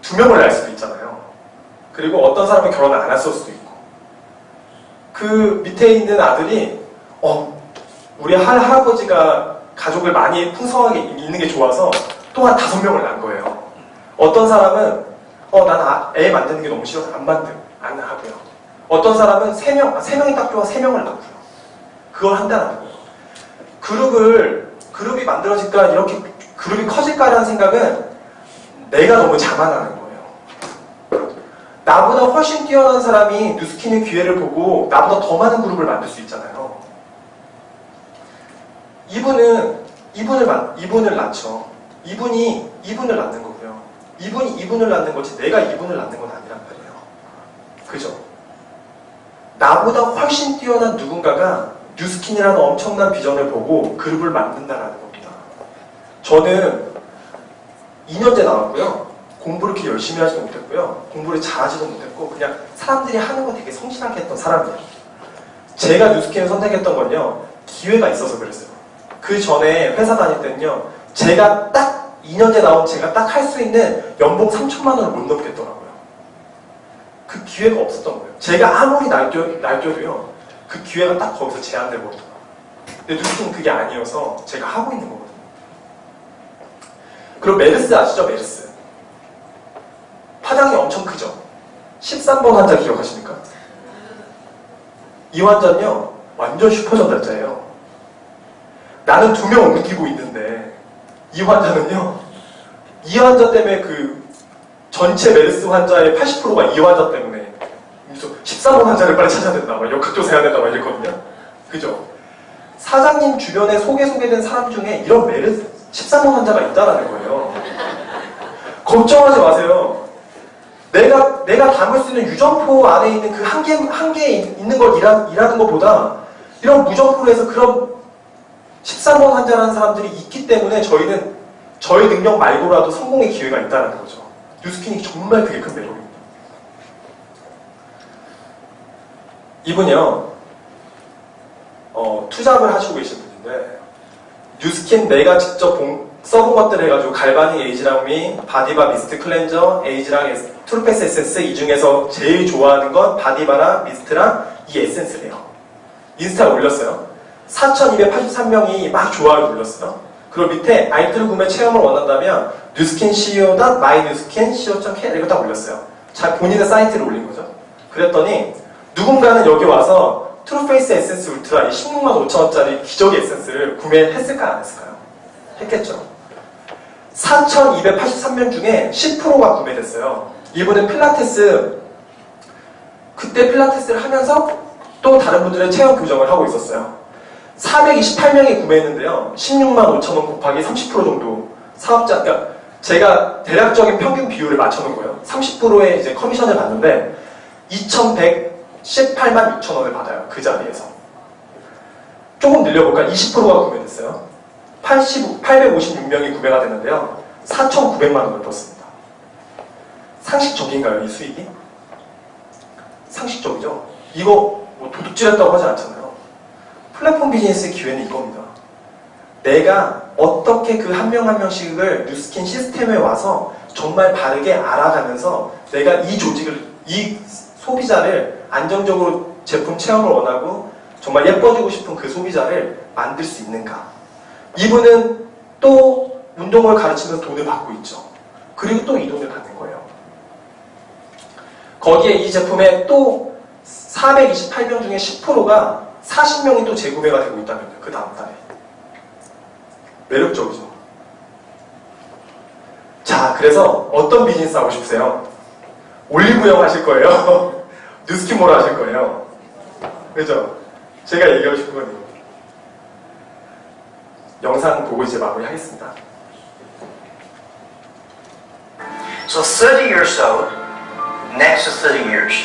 2명을 낳을 수도 있잖아요. 그리고 어떤 사람은 결혼을 안 했을 수도 있고. 그 밑에 있는 아들이 우리 할아버지가 가족을 많이 풍성하게 있는 게 좋아서 또한 5명을 낳은 거예요. 어떤 사람은 난 애 만드는 게 너무 싫어서 안 하고요. 어떤 사람은 3명이 딱 좋아 3명을 낳고요. 그걸 한다는 거예요. 그룹이 만들어질까, 이렇게 그룹이 커질까라는 생각은 내가 너무 자만하는 거예요. 나보다 훨씬 뛰어난 사람이 뉴스킨의 기회를 보고 나보다 더 많은 그룹을 만들 수 있잖아요. 이분을 낳죠. 이분이 이분을 낳는 거고요. 이분이 이분을 낳는 거지 내가 이분을 낳는 건 아니란 말이에요. 그죠? 나보다 훨씬 뛰어난 누군가가 뉴스킨이라는 엄청난 비전을 보고 그룹을 만든다라는 겁니다. 저는 2년째 나왔고요. 공부를 이렇게 열심히 하지도 못했고요. 공부를 잘하지도 못했고 그냥 사람들이 하는 거 되게 성실하게 했던 사람이에요. 제가 뉴스킨을 선택했던 건요. 기회가 있어서 그랬어요. 그 전에 회사 다닐 때는요. 제가 딱 2년째 나온 제가 딱 할 수 있는 연봉 3천만 원을 못 넘겠더라고요. 그 기회가 없었던 거예요. 제가 아무리 날뛰어도요. 그 기회가 딱 거기서 제한되거든요. 근데 뉴스킨은 그게 아니어서 제가 하고 있는 거거든요. 그리고 메르스 아시죠? 메르스. 파장이 엄청 크죠? 13번 환자 기억하십니까? 이 환자는요. 완전 슈퍼전달자예요. 나는 2명 옮기고 있는데 이 환자는요. 이 환자 때문에 그 전체 메르스 환자의 80%가 이 환자 때문에 13번 환자를 빨리 찾아야 된다, 막 역학조사해야 된다, 막 이랬거든요. 그죠? 사장님 주변에 소개된 사람 중에 이런 메르스 13번 환자가 있다라는 거예요. 걱정하지 마세요. 내가 담을 수 있는 유전포 안에 있는 그 한계에 있는 걸 일하는 것보다 이런 무전포로 해서 그런 13번 환자라는 사람들이 있기 때문에 저희는 저희 능력 말고라도 성공의 기회가 있다는 거죠. 뉴스킨이 정말 그게 큰 매력입니다. 이분이요, 투잡을 하시고 계신 분인데, 뉴스킨 내가 직접 써본 것들 해가지고 갈바닉 에이지랑미, 바디바 미스트 클렌저, 에이지랑 트루페스 에센스 이 중에서 제일 좋아하는 건 바디바랑 미스트랑 이 에센스래요. 인스타에 올렸어요. 4,283명이 막 좋아요 눌렀어요. 그리고 밑에 알뜰 구매 체험을 원한다면 뉴스킨 co.mynewskin.co.kr 이거 딱 올렸어요. 자, 본인의 사이트를 올린 거죠. 그랬더니 누군가는 여기 와서 트루페이스 에센스 울트라 이 16만 5천원짜리 기적의 에센스를 구매했을까 안 했을까요? 했겠죠. 4,283명 중에 10%가 구매됐어요. 이분은 그때 필라테스를 하면서 또 다른 분들의 체험 교정을 하고 있었어요. 428명이 구매했는데요. 16만 5천원 곱하기 30% 정도 사업자, 그러니까 제가 대략적인 평균 비율을 맞춰놓은 거예요. 30%의 이제 커미션을 받는데 2,118만 6천원을 받아요. 그 자리에서. 조금 늘려볼까? 20%가 구매됐어요. 856명이 구매가 됐는데요. 4,900만 원을 벌었습니다. 상식적인가요, 이 수익이? 상식적이죠? 이거 뭐 도둑질했다고 하지 않잖아요. 플랫폼 비즈니스의 기회는 이겁니다. 내가 어떻게 그 한 명 한 명씩을 뉴스킨 시스템에 와서 정말 바르게 알아가면서 내가 이 소비자를 안정적으로 제품 체험을 원하고 정말 예뻐지고 싶은 그 소비자를 만들 수 있는가. 이분은 또 운동을 가르치면서 돈을 받고 있죠. 그리고 또 이 돈을 받는 거예요. 거기에 이 제품에 또 428명 중에 10%가 40명이 또 재구매가 되고 있다면요. 그 다음 달에. 매력적이죠. 자, 그래서 어떤 비즈니스 하고 싶으세요? 올리브영 하실 거예요? 뉴스킨몰 하실 거예요? 그죠? 제가 얘기하고 싶은 건 이겁니다. 영상 보고 이제 마무리 하겠습니다. So 30 years old, next 30 years,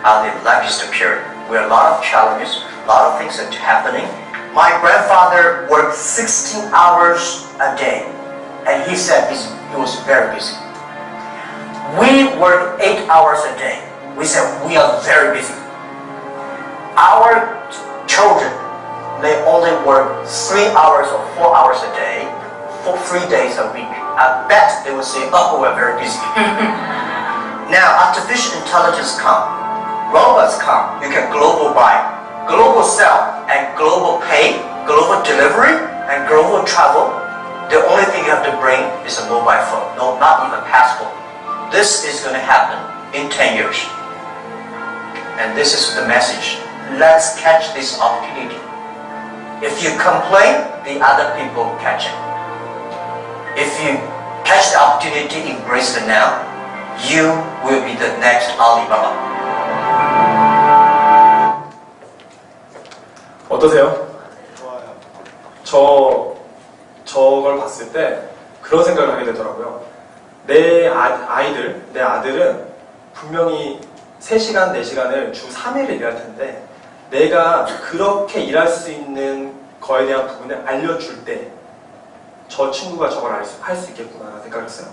are the largest period where a lot of challenges, a lot of things are happening. My grandfather worked 16 hours a day, and he said he was very busy. We work 8 hours a day. We said we are very busy. Our children they only work 3 hours or 4 hours a day for 3 days a week. I bet they will say, oh, we're very busy. Now, artificial intelligence come, robots come, you can global buy, global sell, and global pay, global delivery, and global travel. The only thing you have to bring is a mobile phone, no, not even passport. This is going to happen in 10 years. And this is the message. Let's catch this opportunity. If you complain, the other people catch it. If you catch the opportunity, embrace it now, you will be the next Alibaba. 어떠세요? 저걸 봤을 때 그런 생각을 하게 되더라고요. 내 아들은 분명히 3시간, 4시간을 주 3일을 일할 텐데 내가 그렇게 일할 수 있는 거에 대한 부분을 알려줄 때 저 친구가 저걸 할 수 있겠구나 생각했어요.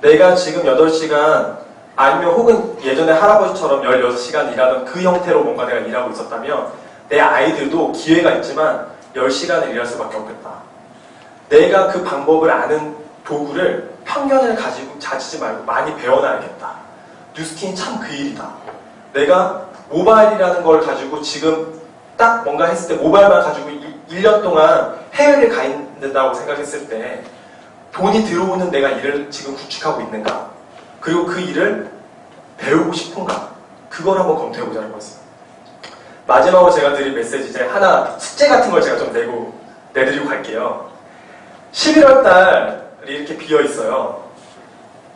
내가 지금 8시간 아니면 혹은 예전에 할아버지처럼 16시간 일하던 그 형태로 뭔가 내가 일하고 있었다면 내 아이들도 기회가 있지만 10시간을 일할 수밖에 없겠다. 내가 그 방법을 아는 도구를 편견을 가지지 말고 많이 배워놔야겠다. 뉴스킨이 참 그 일이다. 내가 모바일이라는 걸 가지고 지금 딱 뭔가 했을 때 모바일만 가지고 1년 동안 해외를 가 있는다고 생각했을 때 돈이 들어오는 내가 일을 지금 구축하고 있는가? 그리고 그 일을 배우고 싶은가? 그걸 한번 검토해보자는 거였어요. 마지막으로 제가 드릴 메시지 이제 하나 숙제 같은 걸 제가 좀 내드리고 갈게요. 11월 달이 이렇게 비어 있어요.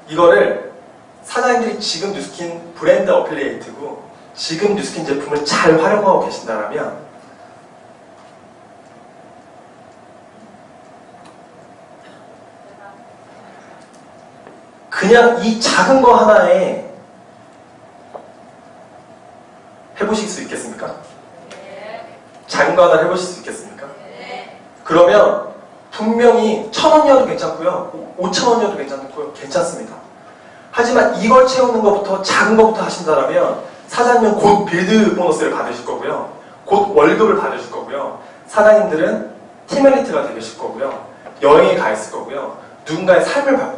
이거를 사장님들이 지금 뉴스킨 브랜드 어필리에이트고 지금 뉴스킨 제품을 잘 활용하고 계신다면 그냥 이 작은 거 하나에 해보실 수 있겠습니까? 작은 거 하나 해보실 수 있겠습니까? 그러면 분명히 1,000원이어도 괜찮고요, 5,000원이어도 괜찮습니다. 하지만 이걸 채우는 것부터 작은 것부터 하신다면 사장님은 곧 빌드 보너스를 받으실 거고요, 곧 월급을 받으실 거고요, 사장님들은 팀엘리트가 되실 거고요, 여행에 가 있을 거고요, 누군가의 삶을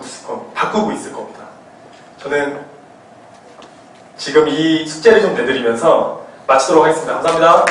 바꾸고 있을 겁니다. 저는 지금 이 숙제를 좀 내드리면서 마치도록 하겠습니다. 감사합니다.